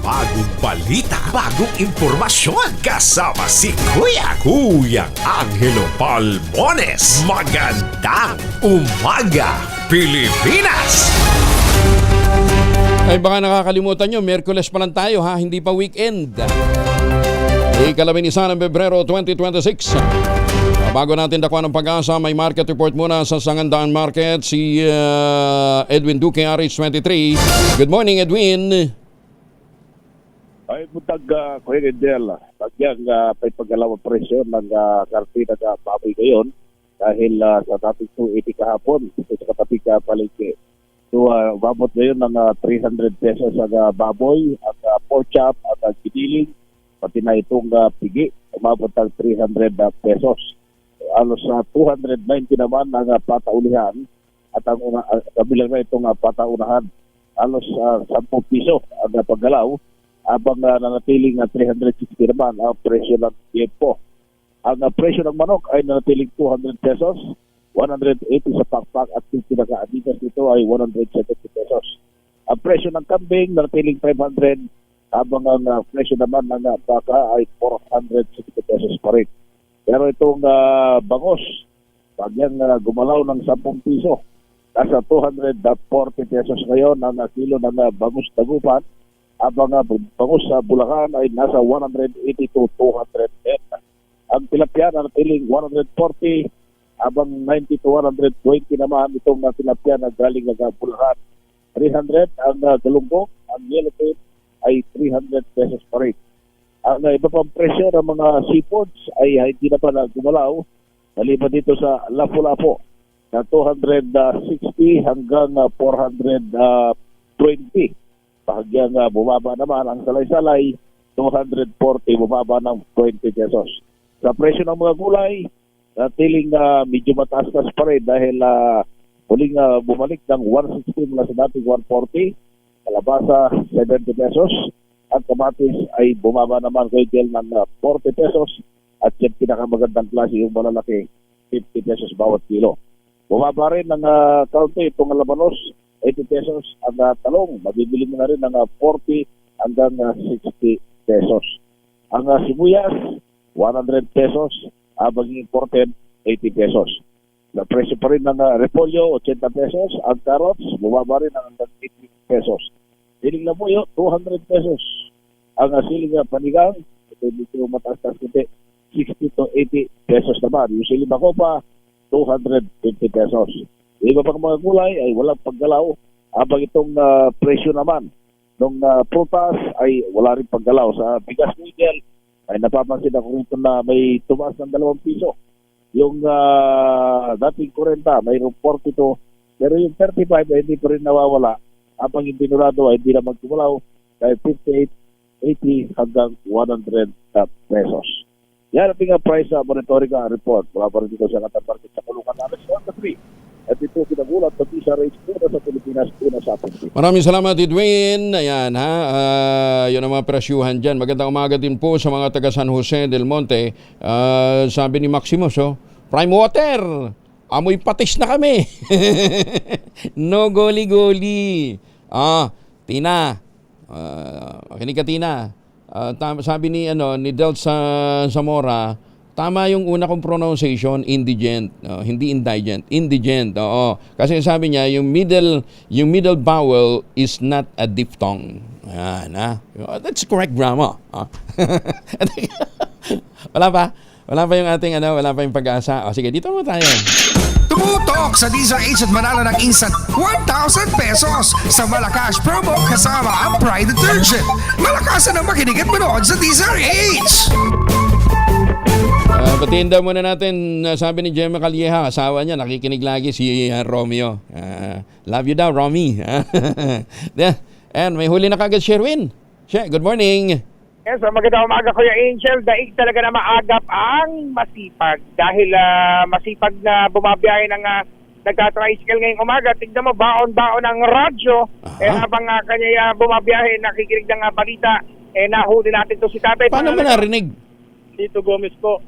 bagong balita, bagong impormasyon. Kasama si Kuyang Angelo Palmones. Magandang umaga, Pilipinas! Ay baka nakakalimutan nyo, Miyerkules pa lang tayo ha, hindi pa weekend. Ikalabinisan ng Pebrero 2026. Bago natin dakwa ng Pag-asa, may market report muna sa Sangandaan Market si Edwin Duque, RH23. Good morning, Edwin. Ay butag Kuya Gendel, tagyang may paggalawang presyo ng kartina sa baboy ngayon dahil sa dating 280 kahapon ito sa katabi ka palengke. So babot ngayon ng 300 pesos ang baboy, ang pork chop, at ang giniling, pati na itong pigi, umabot ng 300 pesos. Alos 290 naman ang pataulihan at ang kabilang na itong pataunahan. Alos 10 piso ang paggalaw habang nanatiling 360 naman ang presyo ng tiempo. Ang presyo ng manok ay nanatiling 200 pesos, 180 sa pakpak at 50 na kaadidas nito ay 170 pesos. Ang presyo ng kambing nanatiling 500 habang ang presyo naman ng baka ay 460 pesos pa rin. Pero itong bangos, pagyang gumalaw ng 10 piso, nasa 240 pesos ngayon ang kilo ng bangus dagupan, habang bangus sa Bulacan ay nasa 180 to 210. Ang tilapia na natiling 140, habang 90 to 120 naman itong tilapia na galing ng Bulacan. 300 ang galunggong, ang yellowfin ay 300 pesos pa rin. Ang iba pang presyo ng mga seafoods ay hindi na pala gumalaw. Maliban dito sa Lapu-Lapu na 260 hanggang 420. Bahagyang bumaba naman ang salay-salay, 240 bumaba ng 20 pesos. Sa presyo ng mga gulay, natiling medyo mataas-tas pa rin dahil muling bumalik ng 160 mula sa dating 140. Kalabasa, 70 pesos. At kamatis ay bumaba naman kay Del ng 40 pesos at yung pinakamagandang klase yung malalaki 50 pesos bawat kilo. Bumaba rin ng kaunti itong labanos 80 pesos ang talong, mabibili mo na rin ng 40 hanggang 60 pesos. Ang sibuyas 100 pesos, habang imported 80 pesos. Na presyo pa rin ng repolyo 80 pesos, ang carrots bumaba rin ng 80 pesos. Siling labuyo, 200 pesos. Ang siling panigang, ito dito mataas-taas kunti, 60 to 80 pesos naman. Yung siling makopa, 250 pesos. Yung iba pang mga gulay ay walang paggalaw. Habang itong presyo naman ng prutas ay wala rin paggalaw. Sa bigas nigel ay napapansin ako rito na may tumaas ng 2 piso. Yung dating 40, mayroong 42. Pero yung 35 ay hindi pa rin nawawala. Habang yung dinurado ay hindi na magkumulaw dahil 58, 80 hanggang 100 pesos. Yan ang pinga price sa monitoring report. Mula pa rin dito sa Qatar Market sa kulungan namin sa 1-3. At ito pinagulat pati sa rates una sa Pilipinas, una sa atin. Maraming salamat, Edwin. Ayan ha, yun ang mga presyuhan dyan. Magandang umaga din po sa mga taga San Jose del Monte. Sabi ni Maximus, prime water. Amoy patis na kami. No goli-goli. Tina. Makinig ka, Tina. Sabi ni Del sa Zamora, tama yung una kong pronunciation, indigent. Hindi indigent, indigent. Oo. Kasi sabi niya, yung middle vowel is not a diphthong. Ayan, ha? That's correct grammar. Wala pa? Wala pa yung ating wala pa yung Pag-asa. Sige, dito mo tayo. Tumutok sa DZRH at manalo ng instant 1,000 pesos sa Malakas promo kasama ang Pride Detergent. Malakasan ang makinig at manood sa DZRH! Batiin daw muna natin, sabi ni Gemma Calleja, asawa niya, nakikinig lagi si Romeo. Love you daw, Romy. And may huli na kagad, Sherwin. Good morning. Yes, magandang umaga, Kuya Angel. Daig talaga na maagap ang masipag. Dahil masipag na bumabiyahe ng nagka-tricycle ngayong umaga. Tignan mo, baon-baon ang radyo. Habang kanya bumabiyahe, nakikinig ng balita, nahuli natin to si tatay. Paano mo narinig? Tito Gomez po.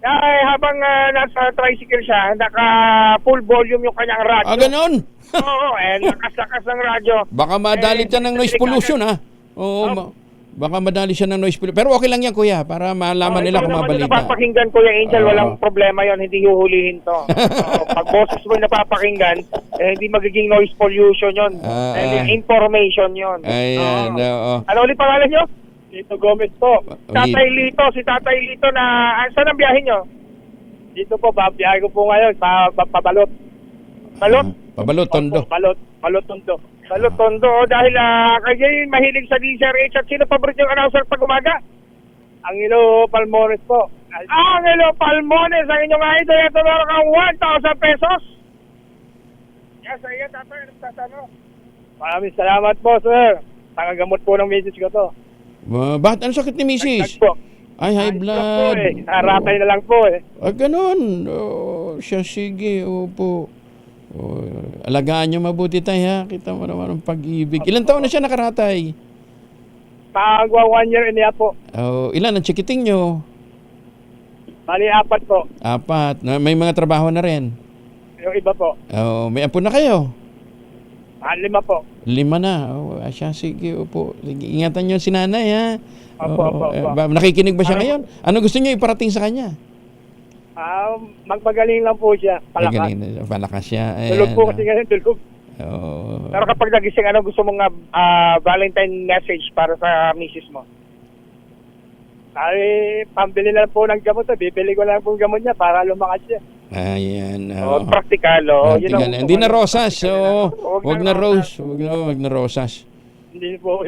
Habang nasa tricycle siya, naka-full volume yung kanyang radyo. Ganon? Oo, lakas-lakas ng radyo. Baka madalit yan ng noise pollution, ha? Oo, Baka madali siya ng noise pollution. Pero okay lang yan, kuya, para malaman nila kung naman yung mabalita. napapakinggan, Kuya Angel, Oo. walang problema yon, hindi huhulihin to. Pag boses mo yung napapakinggan, hindi magiging noise pollution yon. Information yon. Ayan, oo. Ano ulit pangalan nyo? Lito Gomez po. Tatay Lito, si Tatay Lito na, saan ang biyahe nyo? Dito po, biyahe ko po ngayon, pabalot. Balot? Pabalot, Tondo. Balot Tondo. Balot Tondo, dahil kayo mahilig sa DZRH at sino paborito yung announcer pag umaga? Angelo Palmones po. Angelo Palmones, ang inyong idol, ito meron kang 1,000 pesos. Yes, sa iyo, tatay, nagtatano. Maraming salamat po, sir. Tangagamot po ng message ko to. Bakit ang sakit ni Mrs.? Po. Ay, high blood. Naratay na lang po eh. Ganun. Siya, sige, opo. Alagaan niyo mabuti tayo, ha? Kita mo naman ang pag-ibig. Ilan taon na siya nakaratay? Pagwa 1 year and a half po. Ilan ang chikiting nyo? Bali, 4 po. 4. May mga trabaho na rin? Yung iba po. May apo na kayo? 5 po. 5 na. Siya, sige, opo. Sige, ingatan niyo si nanay, ha? Opo. Nakikinig ba siya ngayon? Ano gusto niyo iparating sa kanya? Magpagaling lang po siya. Palakas. Palakas siya. Tulog po kasi ngayon, tulog. Oo. Pero kapag nagising, ano gusto mong Valentine message para sa misis mo? Ay, pambili na lang po ng gamot. Bibili ko lang po ng gamot niya para lumakas siya. Ayan. Practical. Hindi na rosas. Wag na rose. Wag na rosas. Hindi po.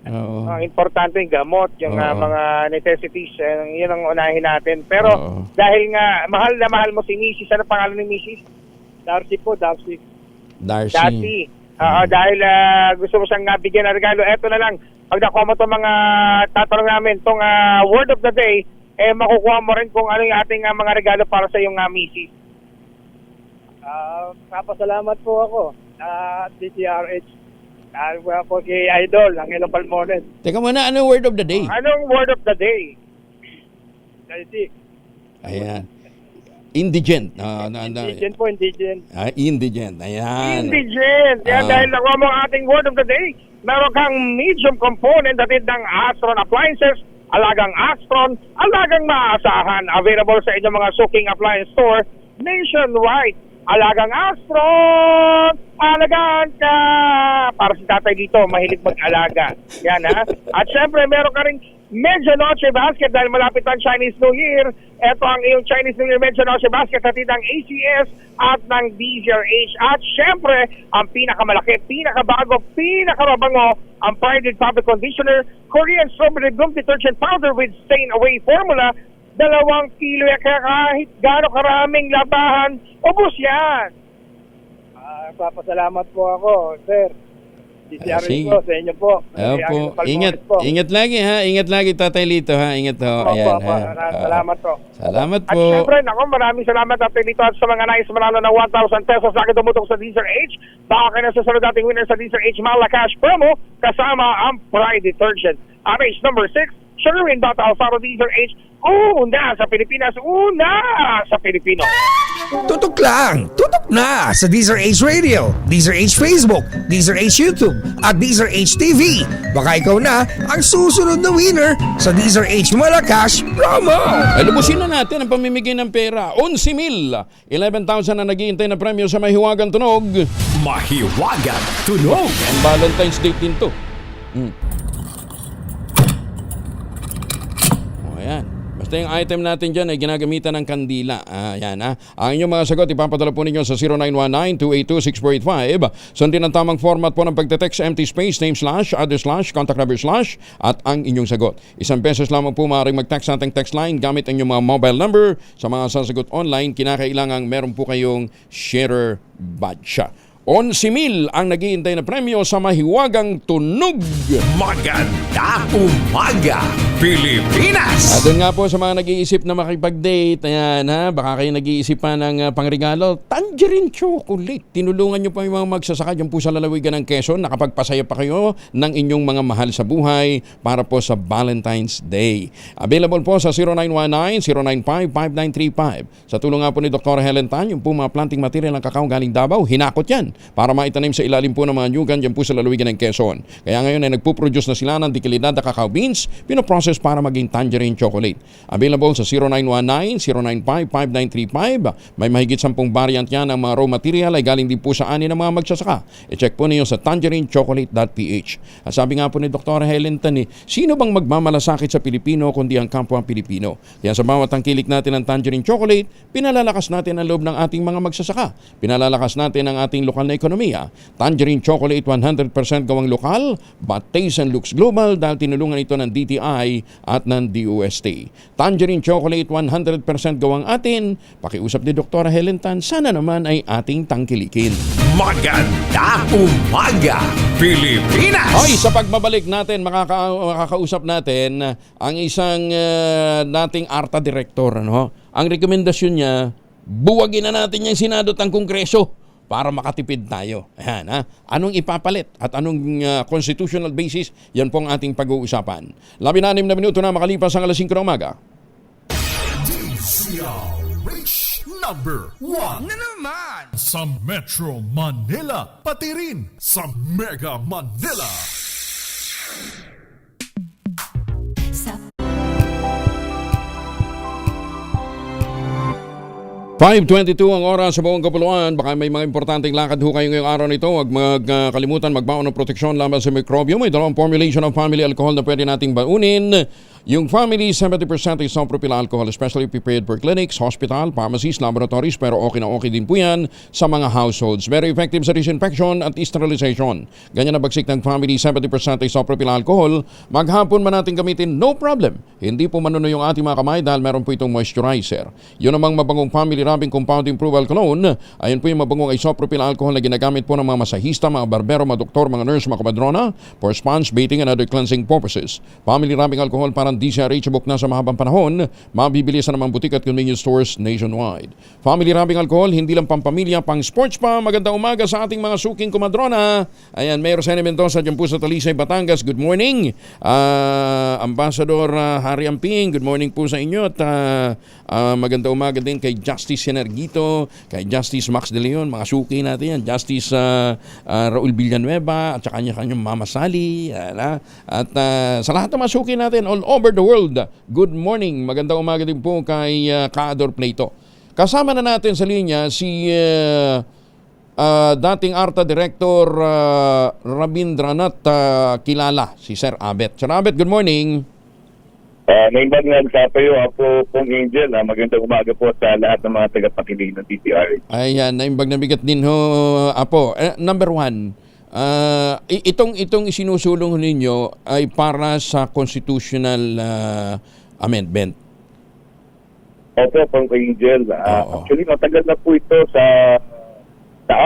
Oo. Ang importante yung gamot, yung mga necessities, yun ang unahin natin. Pero dahil nga, mahal na mahal mo si Mrs. Ano pangalan ni Mrs.? Darcy po, Darcy. Dahil gusto mo siyang bigyan ng regalo, eto na lang. Pag nakuha mo itong mga tatanong namin, itong word of the day, makukuha mo rin kung ano yung ating mga regalo para sa iyong Mrs. Kapasalamat po ako DTRH. Dahil po ako kay Idol, Angelo Palmones. Teka muna, anong word of the day? Anong word of the day? Ayan. Indigent. Indigent po, indigent. Indigent. Ayan. Indigent. Yan, dahil nakuha mo ang ating word of the day, meron kang medium component natin ng Astron Appliances, alagang Astron, alagang maasahan. Available sa inyong mga suking appliance store nationwide. Alagang Astron, alagaan ka. Para si tatay dito, mahilig mag-alaga. Yan, ha? At syempre, meron ka rin Medyo Noche Basket dahil malapit ang Chinese New Year. Ito ang iyong Chinese New Year Medyo Noche Basket hatid ng ACS at ng DZRH. At syempre, ang pinakamalaki, pinakabago, pinakamabango, ang Pride Fabric Conditioner, Korean Strawberry Bloom Detergent Powder with Stain Away Formula. 2 kilo kahit gaano karaming labahan, ubos yan. Papasalamat po ako, sir. DCRH po, sa inyo po. Ingat lagi, ha? Ingat lagi, Tatay Lito, ha? Ingat ho. Ayan, salamat po. Salamat po. At syempre, maraming salamat, Tatay Lito, at sa mga nais manalo ng 1,000 pesos sa akin tumutok sa DZRH. Baka kayo na susunod nating winner sa DZRH Malacash promo kasama ang Pride Detergent. RH number 6, Sugarin Bata Alfaro DZRH. Una sa Pilipinas, una sa Pilipino. Tutok lang, tutok na sa DZRH Radio, DZRH Facebook, DZRH YouTube, at DZRH TV. Baka ikaw na ang susunod na winner sa DZRH Malacash promo. Lubusin na natin ang pamimigay ng pera. 11,000. 11,000 na naghihintay na premyo sa Mahiwagang Tunog. Mahiwagang Tunog. Ang Valentine's Day din to. Ayan. Basta yung item natin dyan ay ginagamitan ng kandila. Ayan, ha. Ang inyong mga sagot, ipapadala po ninyo sa 0919-282-645. Sundin ang tamang format po ng pagte-text, empty space, name slash, address slash, contact number slash, at ang inyong sagot. ₱1 lamang po maaaring mag-text sa ating text line gamit ang inyong mga mobile number. Sa mga sasagot online, kinakailangang meron po kayong sharer badge. 11,000 ang naghihintay na premyo sa Mahiwagang Tunog. Magandang umaga, Pilipinas! At doon nga po sa mga nag-iisip na makipag-date, ayan, ha, baka kayo nag-iisip pa ng pangregalo, tangerine chocolate. Tinulungan nyo pa yung mga magsasaka dyan po sa lalawigan ng Quezon. Nakapagpasaya pa kayo ng inyong mga mahal sa buhay para po sa Valentine's Day. Available po sa 0919-095-5935. Sa tulong nga po ni Dr. Helen Tan, yung po mga planting material ng kakao galing Davao, hinakot yan para maitanim sa ilalim po ng mga nyugan dyan po sa lalawigan ng Quezon. Kaya ngayon ay nagpuproduce na sila ng dekalidad na cacao beans, pinoprocess para maging tangerine chocolate. Available sa 0919-095-5935. May mahigit 10 variant yan ng mga raw material ay galing din po sa ani ng mga magsasaka. I-check po niyo sa tangerinechocolate.ph. At sabi nga po ni Dr. Helen Tani, sino bang magmamalasakit sa Pilipino kundi ang kapwa Pilipino? Kaya sa bawat tangkilik natin ng tangerine chocolate, pinalalakas natin ang loob ng ating mga magsasaka. Pinalalakas natin ang ating lokal na ekonomiya. Tangerine chocolate 100% gawang lokal, but taste and looks global dahil tinulungan ito ng DTI at ng DOST. Tangerine chocolate 100% gawang atin. Pakiusap ni Dr. Helen Tan, sana naman ay ating tangkilikin. Maganda umaga, Pilipinas! Hoy, sa pagbabalik natin, makakausap natin ang isang dating ARTA director. Ano? Ang rekomendasyon niya, buwagin na natin yung Senado at ang Kongreso para makatipid tayo. Ayan, ha? Anong ipapalit at anong constitutional basis, yan po ang ating pag-uusapan. 16 na minuto na makalipas ang alas 5 ng umaga. DZRH number 1 Na naman! sa Metro Manila, pati rin sa Mega Manila. 5:22 ang oras sa buong kapuluan. Baka may mga importanteng lakad ho kayo ngayong araw nito. Huwag magkalimutan magbaon ng proteksyon laban sa mikrobyo. May dalawang formulation of family alcohol na pwede nating baunin. Yung family, 70% isopropyl alcohol, especially prepared for clinics, hospital, pharmacies, laboratories, pero okay na okay din po yan sa mga households. Very effective sa disinfection at sterilization. Ganyan na bagsik ng family, 70% isopropyl alcohol. Maghapon man natin gamitin, no problem. Hindi po manuno yung ating mga kamay dahil meron po itong moisturizer. Yun namang mabangong family rubbing compound improval cologne. Ayun po yung mabangong isopropyl alcohol na ginagamit po ng mga masahista, mga barbero, mga doktor, mga nurse, mga kabadrona for sponge, bathing, and other cleansing purposes. Family rubbing alcohol parang DZRH book na sa mahabang panahon, mabibili sa namang butik at convenience stores nationwide. Family rubbing alcohol, hindi lang pampamilya, pang sports pa. Magandang umaga sa ating mga suking kumadrona. Ayan, Mayor Sene Mendoza dyan po sa Talisay, Batangas. Good morning. Ambassador Harry Amping, good morning po sa inyo. At magandang umaga din kay Justice Senergito, kay Justice Max De Leon, mga suki natin yan. Justice Raul Villanueva, at saka kanyang Mama Sally. At sa lahat ng mga suki natin all over the world, good morning. Magandang umaga din po kay Kaador Plato. Kasama na natin sa linya si dating ARTA Director Rabindranath Kilala, si Sir Abet. Sir Abet, good morning. Naimbag nga sa payo ako pong Angel. Magandang umaga po sa lahat ng mga tagapakinig ng DZRH. Ayan, naimbag na bigat din ho, Apo. Number one, itong isinusulong ninyo ay para sa constitutional amendment. Opo, pong Angel. Actually, matagal na po ito sa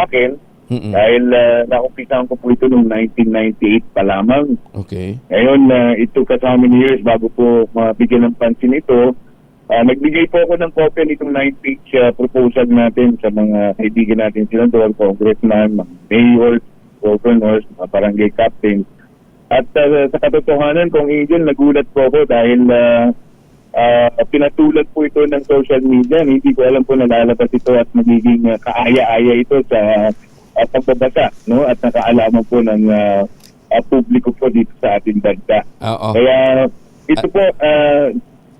akin. Dahil nakumpisahan ko po ito noong 1998 pa lamang. Okay. Ngayon, it took us how many years bago po mabigyan ng pansin ito. Nagbigay po ako ng copy nitong 9-page proposal natin sa mga kaibigan natin senador, congressman, mga mayors, governors, mga barangay captains. At sa katotohanan, kung Angel, nagulat po ako dahil pinatulad po ito ng social media. Hindi ko alam po nalalabas ito at magiging kaaya-aya ito sa pagbabasa, no? At nakaalaman po ng publiko po dito sa ating bansa. Kaya ito po,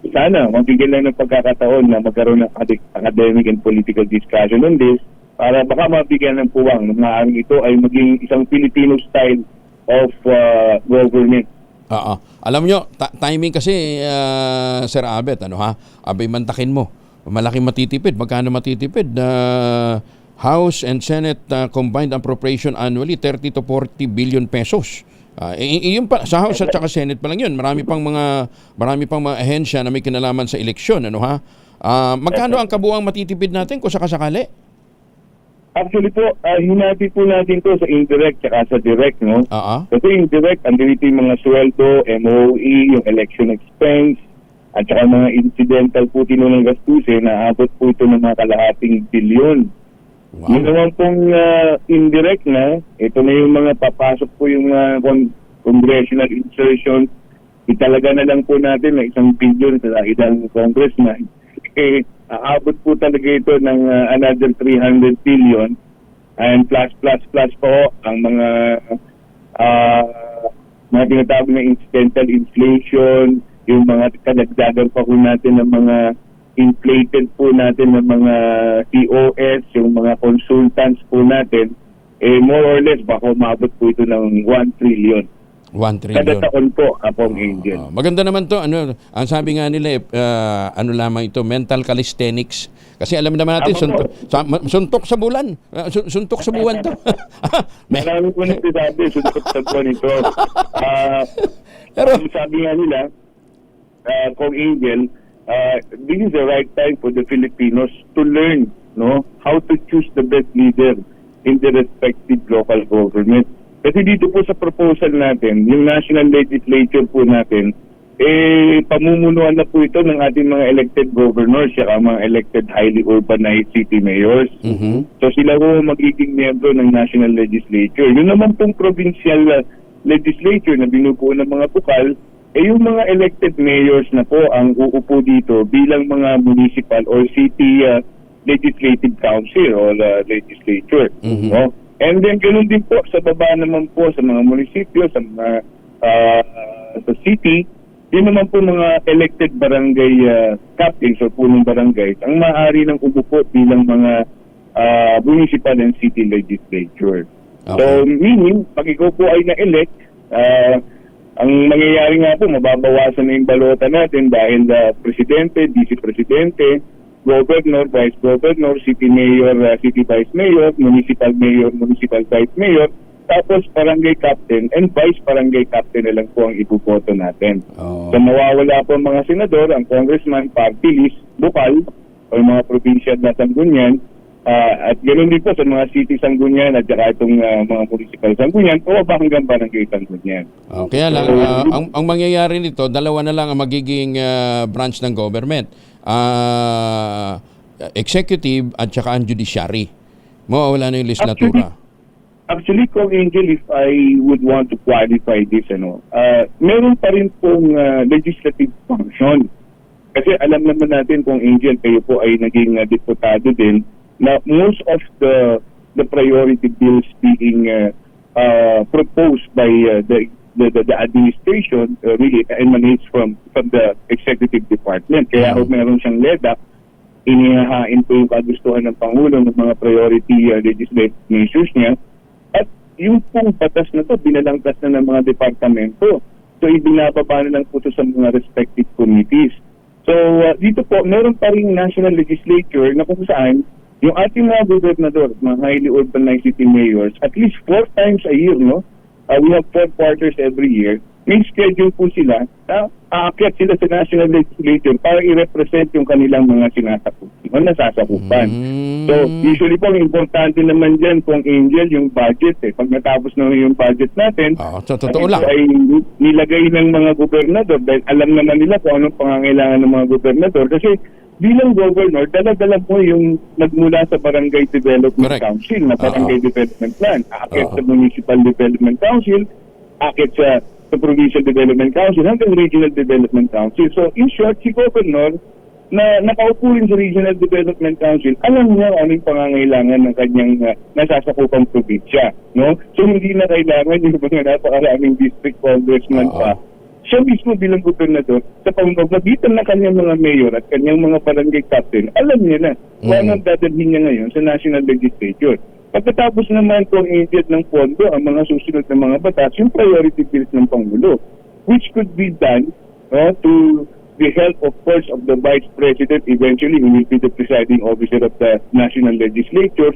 sana mabigyan lang ng pagkakataon na magkaroon ng academic and political discussion on this para baka mabigyan ng puwang na maaaring ito ay maging isang Filipino style of government. Alam nyo, timing kasi, Sir Abet, abay mantakin mo. Malaking matitipid. Magkano matitipid? House and Senate combined appropriation annually 30 to 40 billion pesos. Yun pa, sa House at saka Senate pa lang yun. Marami pang mga ahensya na may kinalaman sa eleksyon. Magkano ang kabuuang matitipid natin kung sakasakali? Actually po, hinati po natin to sa indirect at sa direct, no? Kasi indirect, andito yung mga sweldo, MOE, yung election expense, at saka mga incidental po tinunang gastusin, naabot po ito ng mga kalahating bilyon. Wow. Yung naman pong indirect na, ito na yung mga papasok po yung congressional insertion. Italaga na lang po natin na 1 billion sa isang congressman. Aabot po talaga ito ng another 300 billion And plus po ang mga tinatawag na incidental inflation, yung mga kadagdagan pa po natin ng mga inflated po natin ng mga COS, yung mga consultants po natin, more or less baka umabot po ito ng 1 trillion. 1 trillion. Kada taon po, Apong Angel. Maganda naman to. Ang sabi nga nila, lamang ito, mental calisthenics. Kasi alam naman natin, suntok sa bulan. Suntok sa buwan to. Marami po nagsasabi, suntok sa buwan ito. Pero sabi nga nila, Apong Angel, this is the right time for the Filipinos to learn how to choose the best leader in the respective local government. Kasi dito po sa proposal natin, yung national legislature po natin, pamumunuan na po ito ng ating mga elected governors saka mga elected highly urbanized city mayors. So sila po magiging miyembro ng national legislature. Yun naman pong provincial legislature na binubuo ng mga bukal, yung mga elected mayors na po ang uupo dito bilang mga municipal or city legislative council or legislature. And then ganoon din po sa baba naman po sa mga munisipyo, sa mga sa city, yun naman po mga elected barangay captains o punong barangays ang maaari ng umupo bilang mga municipal and city legislature. Okay. So meaning, pag ikaw po ay na-elect, ang mangyayari nga po, mababawasan na yung balota natin dahil presidente, vice-presidente, governor, vice governor, city mayor, city vice mayor, municipal vice mayor, tapos barangay captain and vice barangay captain na lang po ang ibuboto natin. So mawawala po ang mga senador, ang congressman, party list, bukal, o mga probinsya na Sangguniang, at ganoon din po sa mga city Sangguniang at saka itong mga municipal Sangguniang, o ba hanggang barangay Sangguniang. Kaya lang, ang mangyayari nito, dalawa na lang ang magiging branch ng government. Executive at saka ang judiciary. Mawawala na yung legislatura. Actually, Kong Angel, if I would want to qualify this, meron pa rin pong legislative function. Kasi alam naman natin, Kong Angel, kayo po ay naging deputado din, na most of the priority bills being proposed by the administration really emanates from the executive department. Kaya meron siyang LEDAC, inihahain po yung kagustuhan ng Pangulo ng mga priority legislative measures niya. At yung pong batas na to, binalangkas na ng mga departamento. So, ibinababa na lang po ito sa mga respective committees. So, dito po, meron pa rin national legislature na kung saan yung ating mga gobernador, mga highly urbanized city mayors, at least 4 times a year, we have 4 quarters every year, may schedule po sila na aakyat sila sa national legislature para i-represent yung kanilang mga nasasakupan. So, usually po, ang importante naman dyan, Kung Angel, yung budget. Pag natapos na yung budget natin, totoo lang, ay nilagay ng mga gobernador dahil alam naman nila kung anong pangangailangan ng mga gobernador. Kasi bilang governor, dala-dala mo yung nagmula sa Barangay Development Council na Barangay Development Plan. Akit sa Municipal Development Council, akit sa Provincial Development Council, hanggang Regional Development Council. So, in short, si governor na nakaupo rin sa Regional Development Council, alam niya ano yung pangangailangan ng kanyang nasasakupang probinsya. So, hindi na kailangan yung mga napakaraming district congressman pa. Siya mismo bilang gobernador, sa pamamagitan ng kanyang mga mayor at kanyang mga barangay captain, alam niya na kung anong dadalhin niya ngayon sa national legislature. Pagkatapos naman kung i-get ng pondo ang mga susunod na mga batas, yung priority bills ng Pangulo, which could be done to the help, of course, of the Vice President, eventually who will be the presiding officer of the national legislature,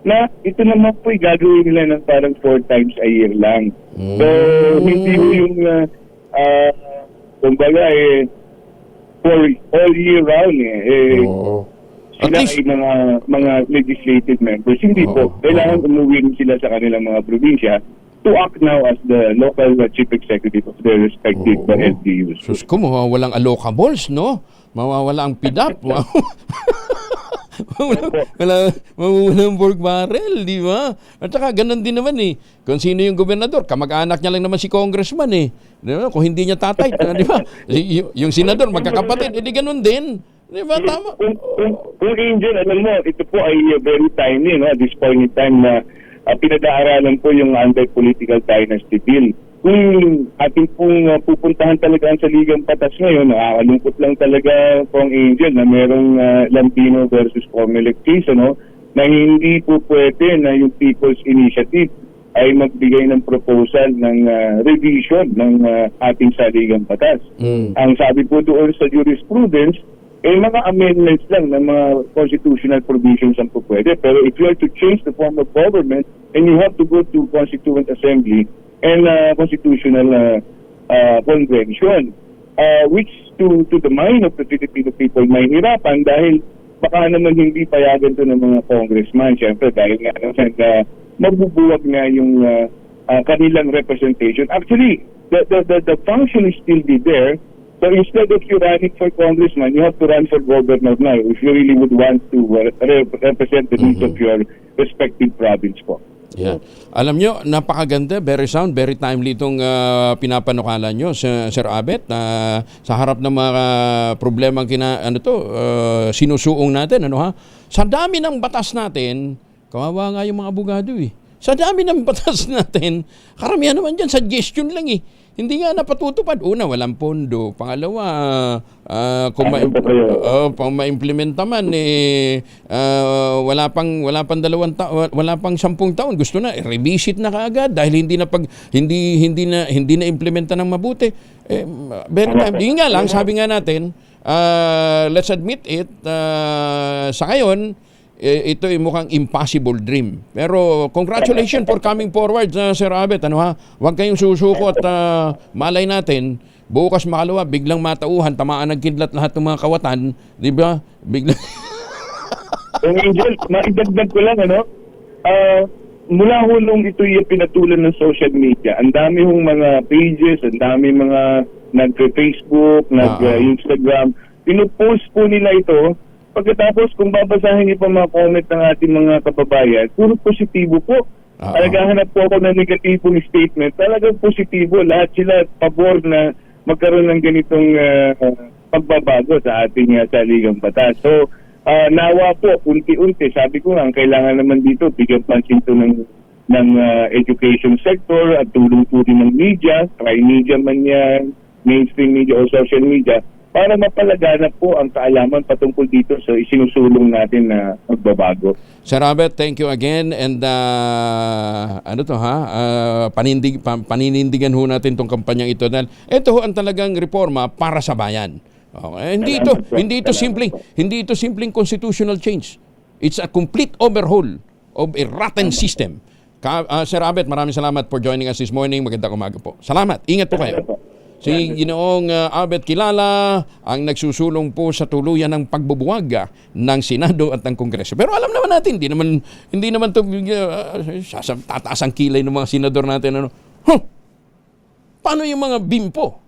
na ito naman po gagawin nila ng parang 4 times a year lang. So, hindi yung kumbaga for all year round sila ay mga legislative members. Hindi po. Kailangan umuwi rin sila sa kanilang mga probinsya to act now as the local chief executive of their respective LGUs. Sus ko, mawawalang allocables, mawawala ang PIDAP. Mawawalang pork barrel, di ba? At saka ganun din naman kung sino yung gobernador, kamag-anak niya lang naman si congressman Di ba? Kung hindi niya tatay, di ba? Yung senador, magkakapatid, edi ganun din. Di ba? Tama. Kung Angel, alam mo, ito po ay very timely, no? At this point in time na pinag-aaralan po yung anti-political dynasty bill. Kung ating pong pupuntahan talaga ang saligang batas ngayon, nakakalungkot lang talaga po ang Angel na merong Lambino versus Comelec case, ano, na hindi po pwede na yung People's Initiative ay magbigay ng proposal ng revision ng ating saligang batas. Ang sabi po doon sa jurisprudence, mga amendments lang ng mga constitutional provisions ang po pwede. Pero if you are to change the form of government, then you have to go to Constituent Assembly and constitutional convention, which to the mind of the Filipino people may hirapan dahil baka naman hindi payagan to ng mga congressman, syempre dahil nga naman mabubuwag nga yung kanilang representation. Actually, the function is still be there. So instead of you running for congressman, you have to run for governor now if you really would want to represent the needs of your respective province po. Yeah. Alam nyo, napakaganda, very sound, very timely itong pinapanukala nyo, Sir Abet, sa harap ng mga problemang sinusuong natin. Sa dami ng batas natin, kawawa nga yung mga abogado eh. Sa dami ng batas natin, karamihan naman dyan, suggestion lang eh. Hindi nga napatutupad. Una, walang pondo. Pangalawa, kung ma-implementa man, wala pang 10 taon. Gusto na, revisit na kaagad dahil hindi na implementa ng mabuti. Hindi nga lang, sabi nga natin, let's admit it, sa ngayon, ito ay mukhang impossible dream. Pero congratulations for coming forward, Sir Abet. Huwag kayong susuko at malay natin, bukas makalawa, biglang matauhan, tamaan ng kidlat lahat ng mga kawatan. Di ba? Biglang... Ang Angel, maidagdag ko lang, mula hulong ito yung pinatulan ng social media. Ang dami hong mga pages, ang dami mga nag-Facebook, nag-Instagram. Pinupost po nila ito. Pagkatapos, kung babasahin niyo pa mga comment ng ating mga kababayan, puro positibo po. Naghahanap po ako ng negatibong statement. Talagang positibo. Lahat sila pabor na magkaroon ng ganitong pagbabago sa ating saligang batas. So, nawa po, unti-unti. Sabi ko nga, ang kailangan naman dito, bigyan pansin to ng education sector at tulong po din ng media, tri-media man yan, mainstream media o social media, para mapalaganap po ang kaalaman patungkol dito sa isinusulong natin na magbabago. Sir Robert, thank you again and paninindigan ho natin itong kampanyang ito dahil ito ho ang talagang reforma para sa bayan. Okay. Hindi ito simpleng constitutional change. It's a complete overhaul of a rotten system. Sir Robert, maraming salamat for joining us this morning. Magandang umaga po. Salamat. Ingat po kayo. Si Ginoong Abet Kilala ang nagsusulong po sa tuluyan ng pagbubuwag ng Senado at ng Kongreso. Pero alam naman natin, hindi naman to tataas ang kilay ng mga senador natin. Paano yung mga bimpo?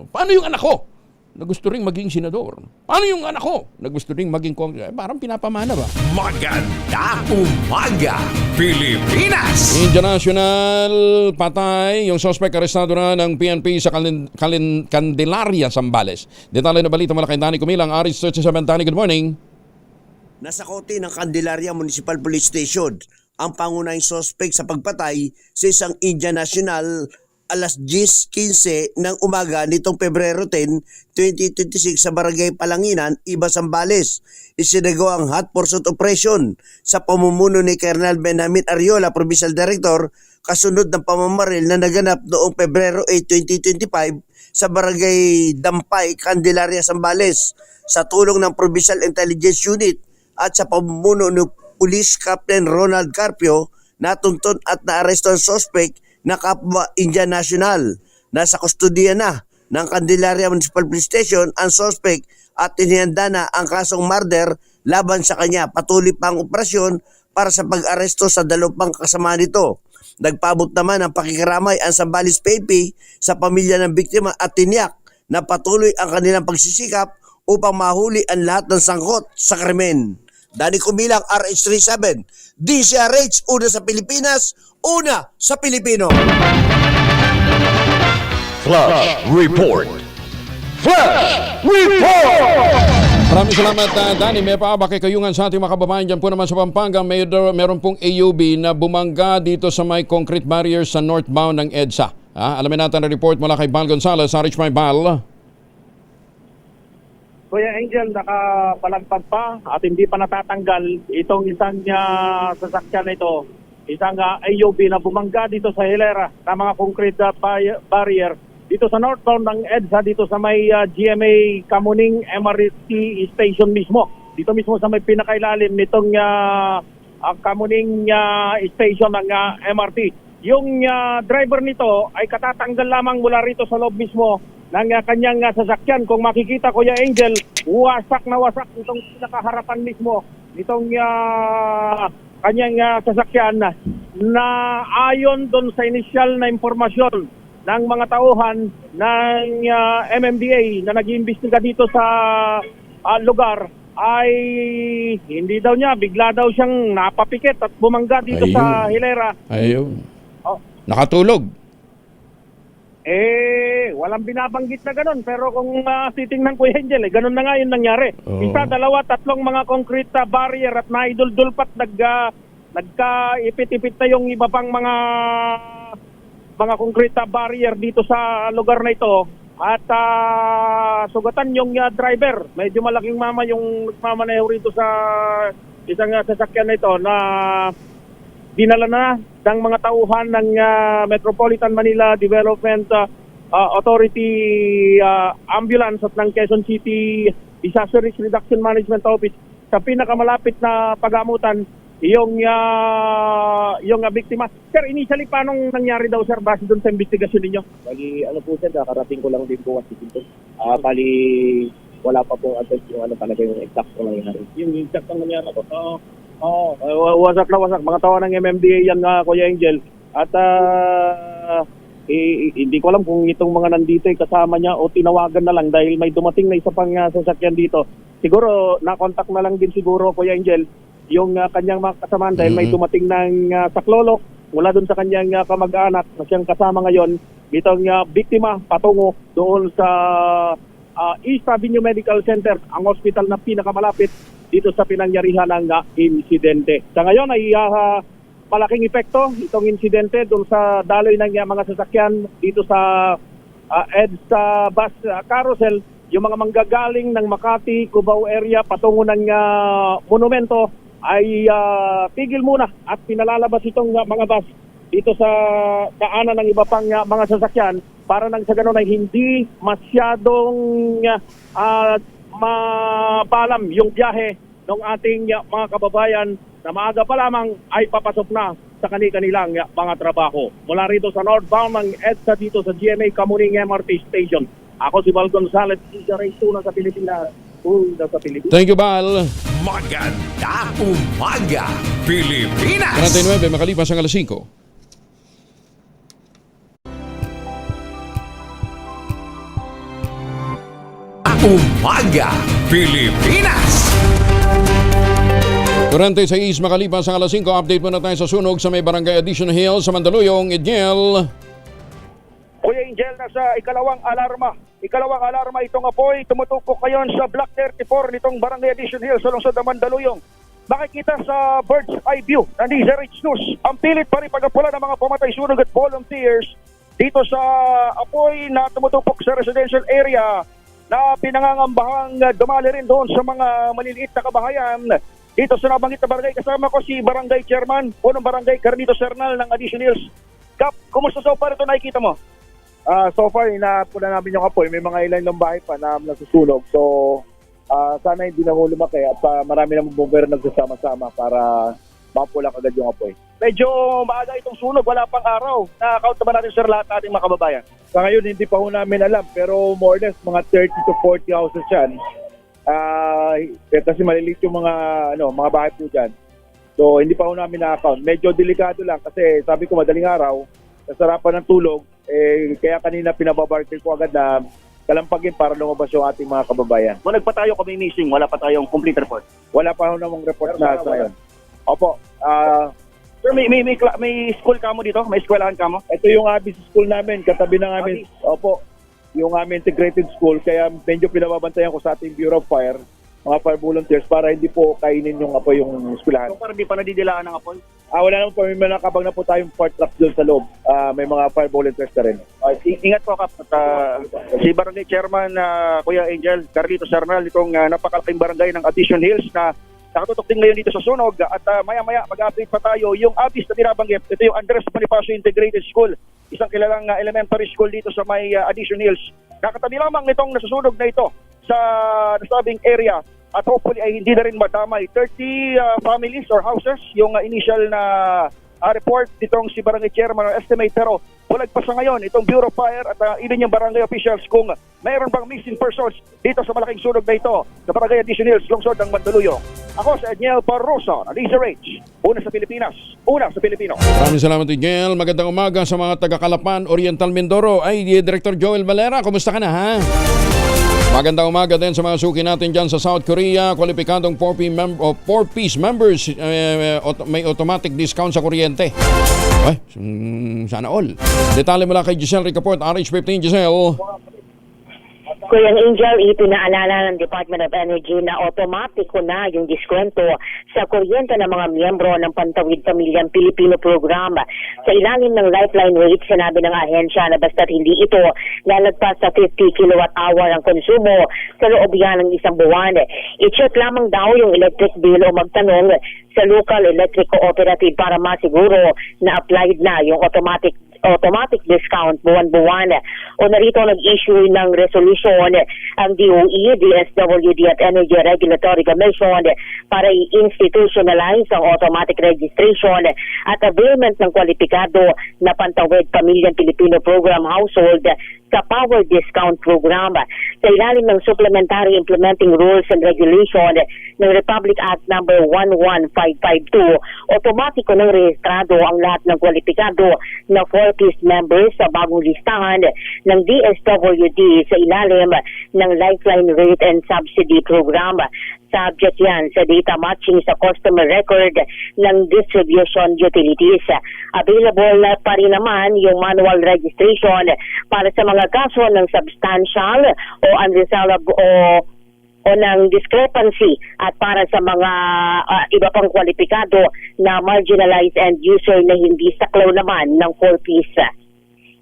Paano yung anak ko na gusto ring maging senador? Paano yung anak ko na gusto ring maging Kongreso? Parang pinapamana ba? Maganda umaga, Pilipinas! International patay. Yung suspect arestado na ng PNP sa Candelaria, Zambales. Detalye na balita mula kay Danny Kumilang, Aris 37. Danny, good morning. Nasa kote ng Candelaria Municipal Police Station ang pangunahing suspect sa pagpatay sa isang Indian national alas 10:15 ng umaga nitong Pebrero 10, 2026 sa Barangay Palanginan, Iba, Zambales. Isinagawa ang hot pursuit operation sa pamumuno ni Colonel Benjamin Ariola, Provincial Director, kasunod ng pamamaril na naganap noong Pebrero 8, 2025 sa Barangay Dampay, Candelaria, Zambales sa tulong ng Provincial Intelligence Unit at sa pamumuno ni Police Captain Ronald Carpio. Natuntun at naaresto ang suspect na kapwa Indian National. Nasa kustodiya na ng Candelaria Municipal Police Station ang suspect at inihanda na ang kasong murder laban sa kanya. Patuloy pa ang operasyon para sa pag-aresto sa dalawang kasama nito. Nagpaabot naman ang pakikiramay ang Zambales PNP sa pamilya ng biktima at tiniyak na patuloy ang kanilang pagsisikap upang mahuli ang lahat ng sangkot sa krimen. Danny Kumilang, RH37, DCRH, una sa Pilipinas, una sa Pilipino. Flash Report! Flash Report! Maraming salamat, Danny. May paabak kayungan sa ating mga kababayan dyan po naman sa Pampanga. Meron pong AUB na bumangga dito sa may concrete barrier sa northbound ng EDSA. Alamin natin ang report mula kay Bal Gonzales. Sarich may Bal. Kuya Angel, nakapalagpag pa at hindi pa natatanggal itong isang sasakyan na ito. Isang AUB na bumangga dito sa hilera ng mga concrete barrier dito sa northbound ng EDSA, dito sa may GMA Kamuning MRT station mismo. Dito mismo sa may pinakailalim nitong Kamuning station ng MRT. Yung driver nito ay katatanggal lamang mula rito sa loob mismo ng kanyang sasakyan. Kung makikita, Kuya Angel, wasak na wasak itong pinakaharapan mismo nitong kanyang sasakyan na ayon doon sa initial na impormasyon ng mga tauhan ng MMDA na nag-iimbestiga dito sa lugar ay hindi daw niya, bigla daw siyang napapikit at bumangga dito sa hilera. Ayun. Nakatulog. Walang binabanggit na ganun. Pero kung titingnan ko, Angel, ganun na nga yung nangyari. Isa, dalawa, tatlong mga concrete barrier at naidul-dulpat nagka-ipit-ipit na yung iba pang mga concrete barrier dito sa lugar na ito. At sugatan yung driver. Medyo malaking mama yung nagmamaneho rito sa isang sasakyan na ito na dinala na ng mga tauhan ng Metropolitan Manila Development Authority ambulance at ng Quezon City Disaster Risk Reduction Management Office sa pinakamalapit na pagamutan yung biktima. Sir, initially paano nangyari daw, sir, base doon sa investigasyon ninyo? Bali, po sir, kakarating ko lang din po kasi dito. Bali, wala pa po address yung talaga yung exact na nangyari. Yung exact na nangyari po? Wasak na wasak. Mga tawa ng MMDA yan, Kuya Angel. At hindi ko alam kung itong mga nandito ay kasama niya o tinawagan na lang dahil may dumating na isa pang sasakyan dito. Siguro, na-contact na lang din siguro, Kuya Angel, yung kanyang mga kasamaan dahil may dumating ng saklolok mula doon sa kanyang kamag-anak na siyang kasama ngayon itong biktima patungo doon sa East Avenue Medical Center, ang hospital na pinakamalapit dito sa pinangyarihan ng insidente. Sa ngayon ay malaking epekto itong insidente doon sa daloy ng mga sasakyan dito sa EDSA bus carousel. Yung mga manggagaling ng Makati, Cubao area patungo ng monumento ay tigil muna at pinalalabas itong mga bus dito sa daanan ng iba pang mga sasakyan para nang sa ganun ay hindi masyadong mabalam yung biyahe ng ating mga kababayan na maaga pa lamang ay papasok na sa kanilang mga trabaho. Mula rito sa northbound ng EDSA dito sa GMA Kamuning MRT Station. Ako si Bal Gonzales, Tuna sa Pilipinas. Thank you, Bal. Maganda umaga, Pilipinas! 49, makalipas ang alas 5. Umaga, Pilipinas! 46 makalipas ang alas 5, update muna tayo sa sunog sa may Barangay Addition Hill sa Mandaluyong, Edgel. Kuya Angel, nasa ikalawang alarma itong apoy. Tumutukok ngayon sa Block 34 nitong Barangay Addition Hill sa lungsod ng Mandaluyong. Makikita sa bird's eye view ng DZRH News ang pilit pa rin pagapula ng mga pumatay sunog at volunteers dito sa apoy na tumutukok sa residential area na pinangangambahang dumali rin doon sa mga maliliit na kabahayan dito sa nabanggit na barangay. Kasama ko si Barangay Chairman, Punong Barangay Carlito Sernal ng Addition Hills. Kap, kumusta so far ito nakikita mo? So far, inapula namin yung apoy. May mga ilan lang bahay pa na nasusunog. So, sana hindi na mo lumaki at marami na bomber nagsasama-sama para mapula agad yung apoy. Medyo maaga itong sunog, wala pang araw. Na-count naman natin, sir, lahat ating mga kababayan. Sa ngayon, hindi pa ho namin alam. Pero more or less, mga 30 to 40 houses yan. Kasi maliliit yung mga bahay po dyan. So, hindi pa ho namin na-account. Medyo delikado lang kasi sabi ko madaling araw, nasarapan ng tulog, kaya kanina pinababartil ko agad na kalampagin para lumabas yung ating mga kababayan. Kung nagpatayo kami missing, wala pa tayong complete report. Wala pa ho namang report na sa ngayon. Opo. Sir, may school kamo dito? May eskwelahan kamo? Ito yung Abis school namin, katabi ng amin. Opo. Yung aming integrated school, kaya medyo pinababantayan ko sa ating Bureau of Fire mga fire volunteers para hindi po kainin yung apoy yung eskwelahan. So, para di pa nadidilaan ng apoy? Wala naman po, may nakabang na po tayong fire trucks doon sa loob. May mga fire volunteers na rin. Ingat po, Kap. At, si Barangay Chairman Kuya Angel Carlito Sarnal, itong napakalaking barangay ng Addition Hills na nakatutok din ngayon dito sa sunog. At maya-maya mag-update pa tayo. Yung abis na binabanggit, ito yung Andres Bonifacio Integrated School, isang kilalang elementary school dito sa may Addition Hills. Nakatabi lamang nitong nasusunog na ito sa nasabing area. At hopefully ay hindi na rin madamay. 30 families or houses yung initial na report nitong si Barangay Chairman or estimate, pero bulag pa sa ngayon itong Bureau of Fire at even yung barangay officials kung mayroon bang missing persons dito sa malaking sunog na ito sa Barangay Addition Hills, lungsod ng Mandaluyong. Ako si Edniel Parrosa ng Laser H. Una sa Pilipinas, una sa Pilipino. Maraming salamat, Edniel. Magandang umaga sa mga taga-Calapan, Oriental Mindoro. Ay, Director Joel Valera, kumusta ka na, ha? Magandang umaga din sa mga suki natin dyan sa South Korea. Kwalipikadong 4-piece members, may automatic discount sa kuryente. Ay, sana all. Detalye mula kay Giselle Ricaport, RH15. Giselle. Kuya Angel, ipinaalala ng Department of Energy na automatiko na yung diskwento sa kuryente ng mga miyembro ng Pantawid Pamilyang Pilipino Program. Sa ilalim ng lifeline rate, sinabi ng ahensya na basta't hindi ito lalagpas sa 50 kilowatt-hour ang konsumo sa loob yan ng isang buwan. I-check lamang daw yung electric bill o magtanong sa local electric cooperative para masiguro na applied na yung automatic discount buwan-buwan. O narito nag-issue ng resolution ang DOE, DSWD at Energy Regulatory Commission para i-institutionalize ang automatic registration at availment ng kwalipikado na Pantawid Pamilyang Pilipino Program household sa Power Discount Program. Sa ilalim ng Supplementary Implementing Rules and Regulation ng Republic Act No. 11552, otomatiko ng rehistrado ang lahat ng kwalipikado na 4-piece members sa bagong listahan ng DSWD sa ilalim ng Lifeline Rate and Subsidy Program. Subject yan sa data matching sa customer record ng distribution utilities. Available na pa rin naman yung manual registration para sa mga kaso ng substantial o unresolved o ng discrepancy at para sa mga iba pang kwalipikado na marginalized end user na hindi saklaw naman ng 4-piece.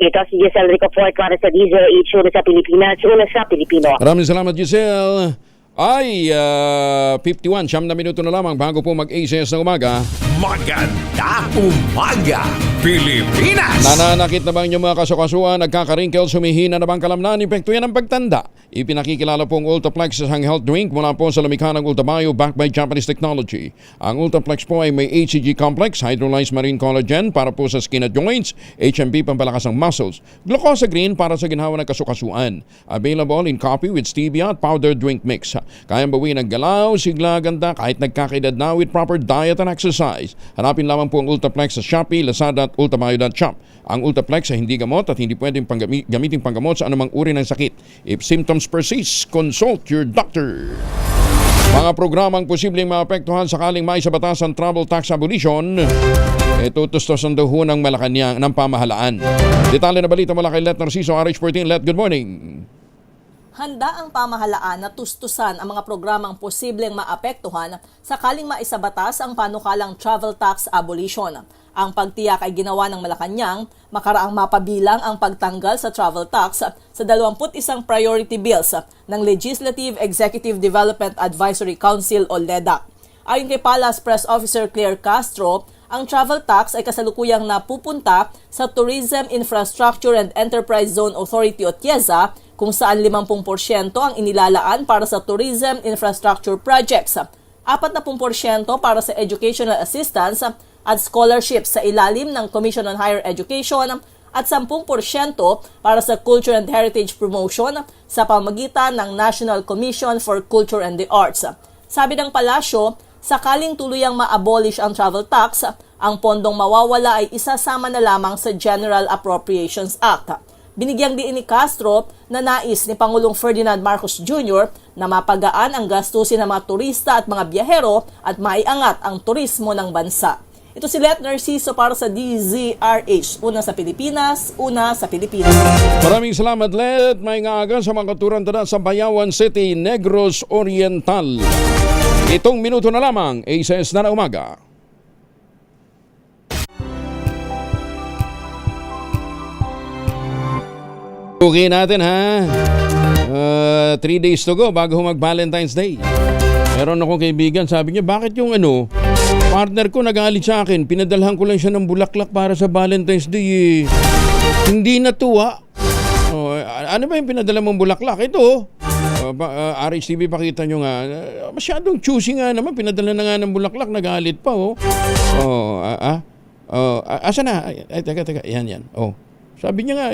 Ito si Giselle Ricaport para sa Diesel H, una sa Pilipinas, una sa Pilipino. Maraming salamat, Giselle. Ay, 51, 9 na minuto na lamang bago po mag-ACS ng umaga. Magandang umaga, Pilipinas! Nananakit na ba inyong mga kasukasuan, nagkakaringkel, sumihina na bang kalamnan, epekto yan ang pagtanda? Ipinakikilala po ang Ultraplex sa health drink mula po sa lamikha ng Ultabio backed by Japanese technology. Ang Ultraplex po ay may HCG complex, hydrolyzed marine collagen para po sa skin at joints, HMB pampalakas ng muscles, Glucosa Green para sa ginhawa ng kasukasuan. Available in coffee with stevia at powdered drink mix. Kayang bawiin ang galaw, sigla, ganda kahit nagkakaedad na with proper diet and exercise. Hanapin lamang po ang Ultraplex sa Shopee, Lazada at ultabio.shop. Ang Ultraplex ay hindi gamot at hindi pwedeng gamitin panggamot sa anumang uri ng sakit. If symptoms persist, consult your doctor. Mga programang posibleng maapektuhan sakaling may sa batas ang travel tax abolition, tutustosan daw ho ng Malacanang ng pamahalaan. Detalye na balita mula kay Let Narciso, RH14. Let, good morning. Handa ang pamahalaan na tustusan ang mga programang posibleng maapektuhan sakaling maisabatas ang panukalang travel tax abolition. Ang pagtiyak ay ginawa ng Malacanang makaraang mapabilang ang pagtanggal sa travel tax sa 21 priority bills ng Legislative Executive Development Advisory Council o LEDAC. Ayon kay Palace Press Officer Claire Castro, ang travel tax ay kasalukuyang napupunta sa Tourism Infrastructure and Enterprise Zone Authority o TIEZA, kung saan 50% ang inilalaan para sa tourism infrastructure projects, 40% para sa educational assistance at scholarships sa ilalim ng Commission on Higher Education at 10% para sa culture and heritage promotion sa pamagitan ng National Commission for Culture and the Arts. Sabi ng palasyo, sakaling tuluyang ma-abolish ang travel tax, ang pondong mawawala ay isasama na lamang sa General Appropriations Act. Binigyang diin ni Castro na nais ni Pangulong Ferdinand Marcos Jr. na mapagaan ang gastusin ng mga turista at mga biyahero at maiangat ang turismo ng bansa. Ito si Let Narciso para sa DZRH. Una sa Pilipinas, una sa Pilipinas. Maraming salamat, Let. May nga sa mga katuran tada sa Bayawan City, Negros Oriental. Itong minuto na lamang, ACS na umaga. Okay natin ha. 3 days to go bago mag-Valentine's Day. Meron akong kaibigan, sabi niya, bakit yung partner ko nagalit sa akin, pinadalhan ko lang siya ng bulaklak para sa Valentine's Day eh. Hindi natuwa. Ano ba yung pinadala mong bulaklak? Ito, RHTV, pakita nyo nga. Masyadong choosy nga naman, pinadala na nga ng bulaklak, nagalit pa oh. Asa na? Ay, teka, yan. Sabi niya nga,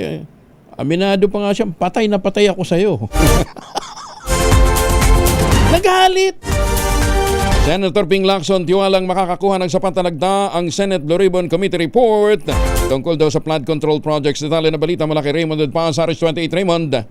aminado pa nga siya, patay na patay ako sa'yo. Nagalit! Senator Ping Lacson tiwalang makakakuha ng sapat na nagda ang Senate Blue Ribbon Committee report tungkol daw sa flood control projects. Detalye na balita mula kay Raymond Paz, RH28. Raymond.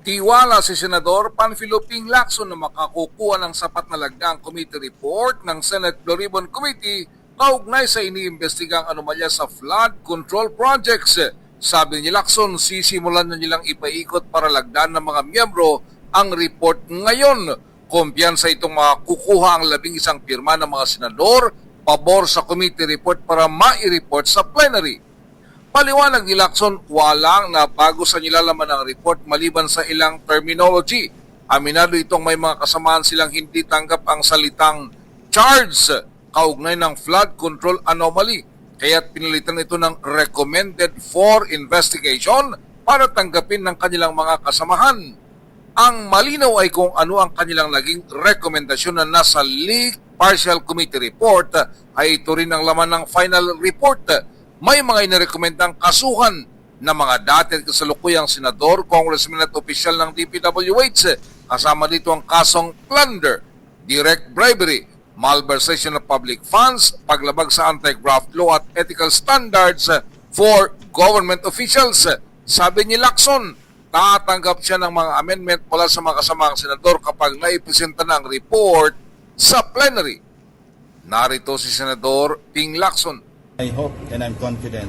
Tiwala si Senador Panfilo Ping Lacson na makakukuha ng sapat na lagdang committee report ng Senate Blue Ribbon Committee kaugnay sa iniimbestigang anomalya sa flood control projects. Sabi ni Lacson, sisimulan na nilang ipaikot para lagdan ng mga miyembro ang report ngayon. Kumpiyansa itong makukuha ang 11 pirma ng mga senador pabor sa committee report para mai-report sa plenary. Paliwanag ni Lacson, walang nabago sa nilalaman ng report maliban sa ilang terminology. Aminado itong may mga kasamaan silang hindi tanggap ang salitang charge kaugnay ng flood control anomaly. Kaya't pinilitan ito ng recommended for investigation para tanggapin ng kanilang mga kasamahan. Ang malinaw ay kung ano ang kanilang naging rekomendasyon na nasa leaked partial committee report ay ito rin ang laman ng final report. May mga inirekomendang kasuhan na mga dati at kasalukuyang senador, congressman at opisyal ng DPWH. Kasama dito ang kasong plunder, direct bribery, malversation of public funds, paglabag sa anti-graft law at ethical standards for government officials. Sabi ni Lacson, tatanggap siya ng mga amendment mula sa mga kasamang senador kapag naipresenta na ang report sa plenary. Narito si Senador Ping Lacson. I hope and I'm confident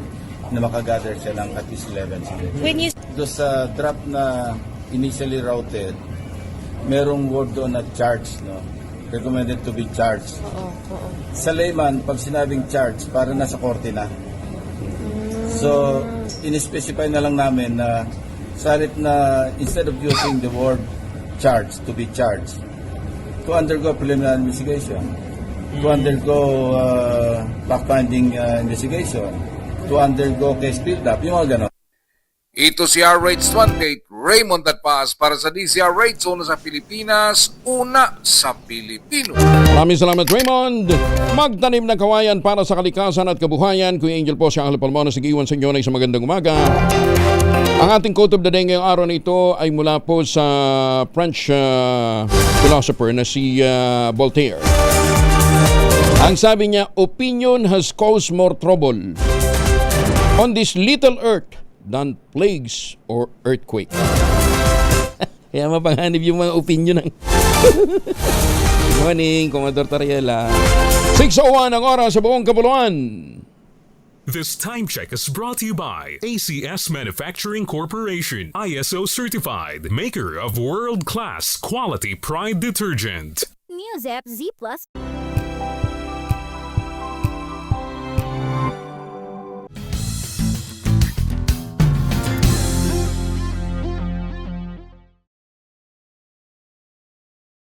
na makagather siya ng at least 11 signatures. Doon sa draft na initially routed, merong word doon na charge, no? Recommended to be charged. Sa layman, pag sinabing charge, para nasa korte na. So, in-specify na lang namin na salit na instead of using the word charge, to be charged, to undergo preliminary investigation, to undergo fact-finding investigation, to undergo case build-up, yung mga ganon. Ito si RH28, Raymond Paz para sa DZRH, una sa Pilipinas, una sa Pilipino. Maraming salamat, Raymond. Magtanim ng kawayan para sa kalikasan at kabuhayan. Kuya Angel po siya ang Halipalmono. Sige, iwan sa inyo na isang magandang umaga. Ang ating quote of the day ngayong araw na ito ay mula po sa French philosopher na si Voltaire. Ang sabi niya, opinion has caused more trouble on this little earth than plagues or earthquake. Kaya mapanghanib yung mga opinion ng... Good morning, Commodore Tariela. 6:01 ang oras sa buong kapuluan. This time check is brought to you by ACS Manufacturing Corporation, ISO certified, maker of world-class quality pride detergent. News app Z Plus.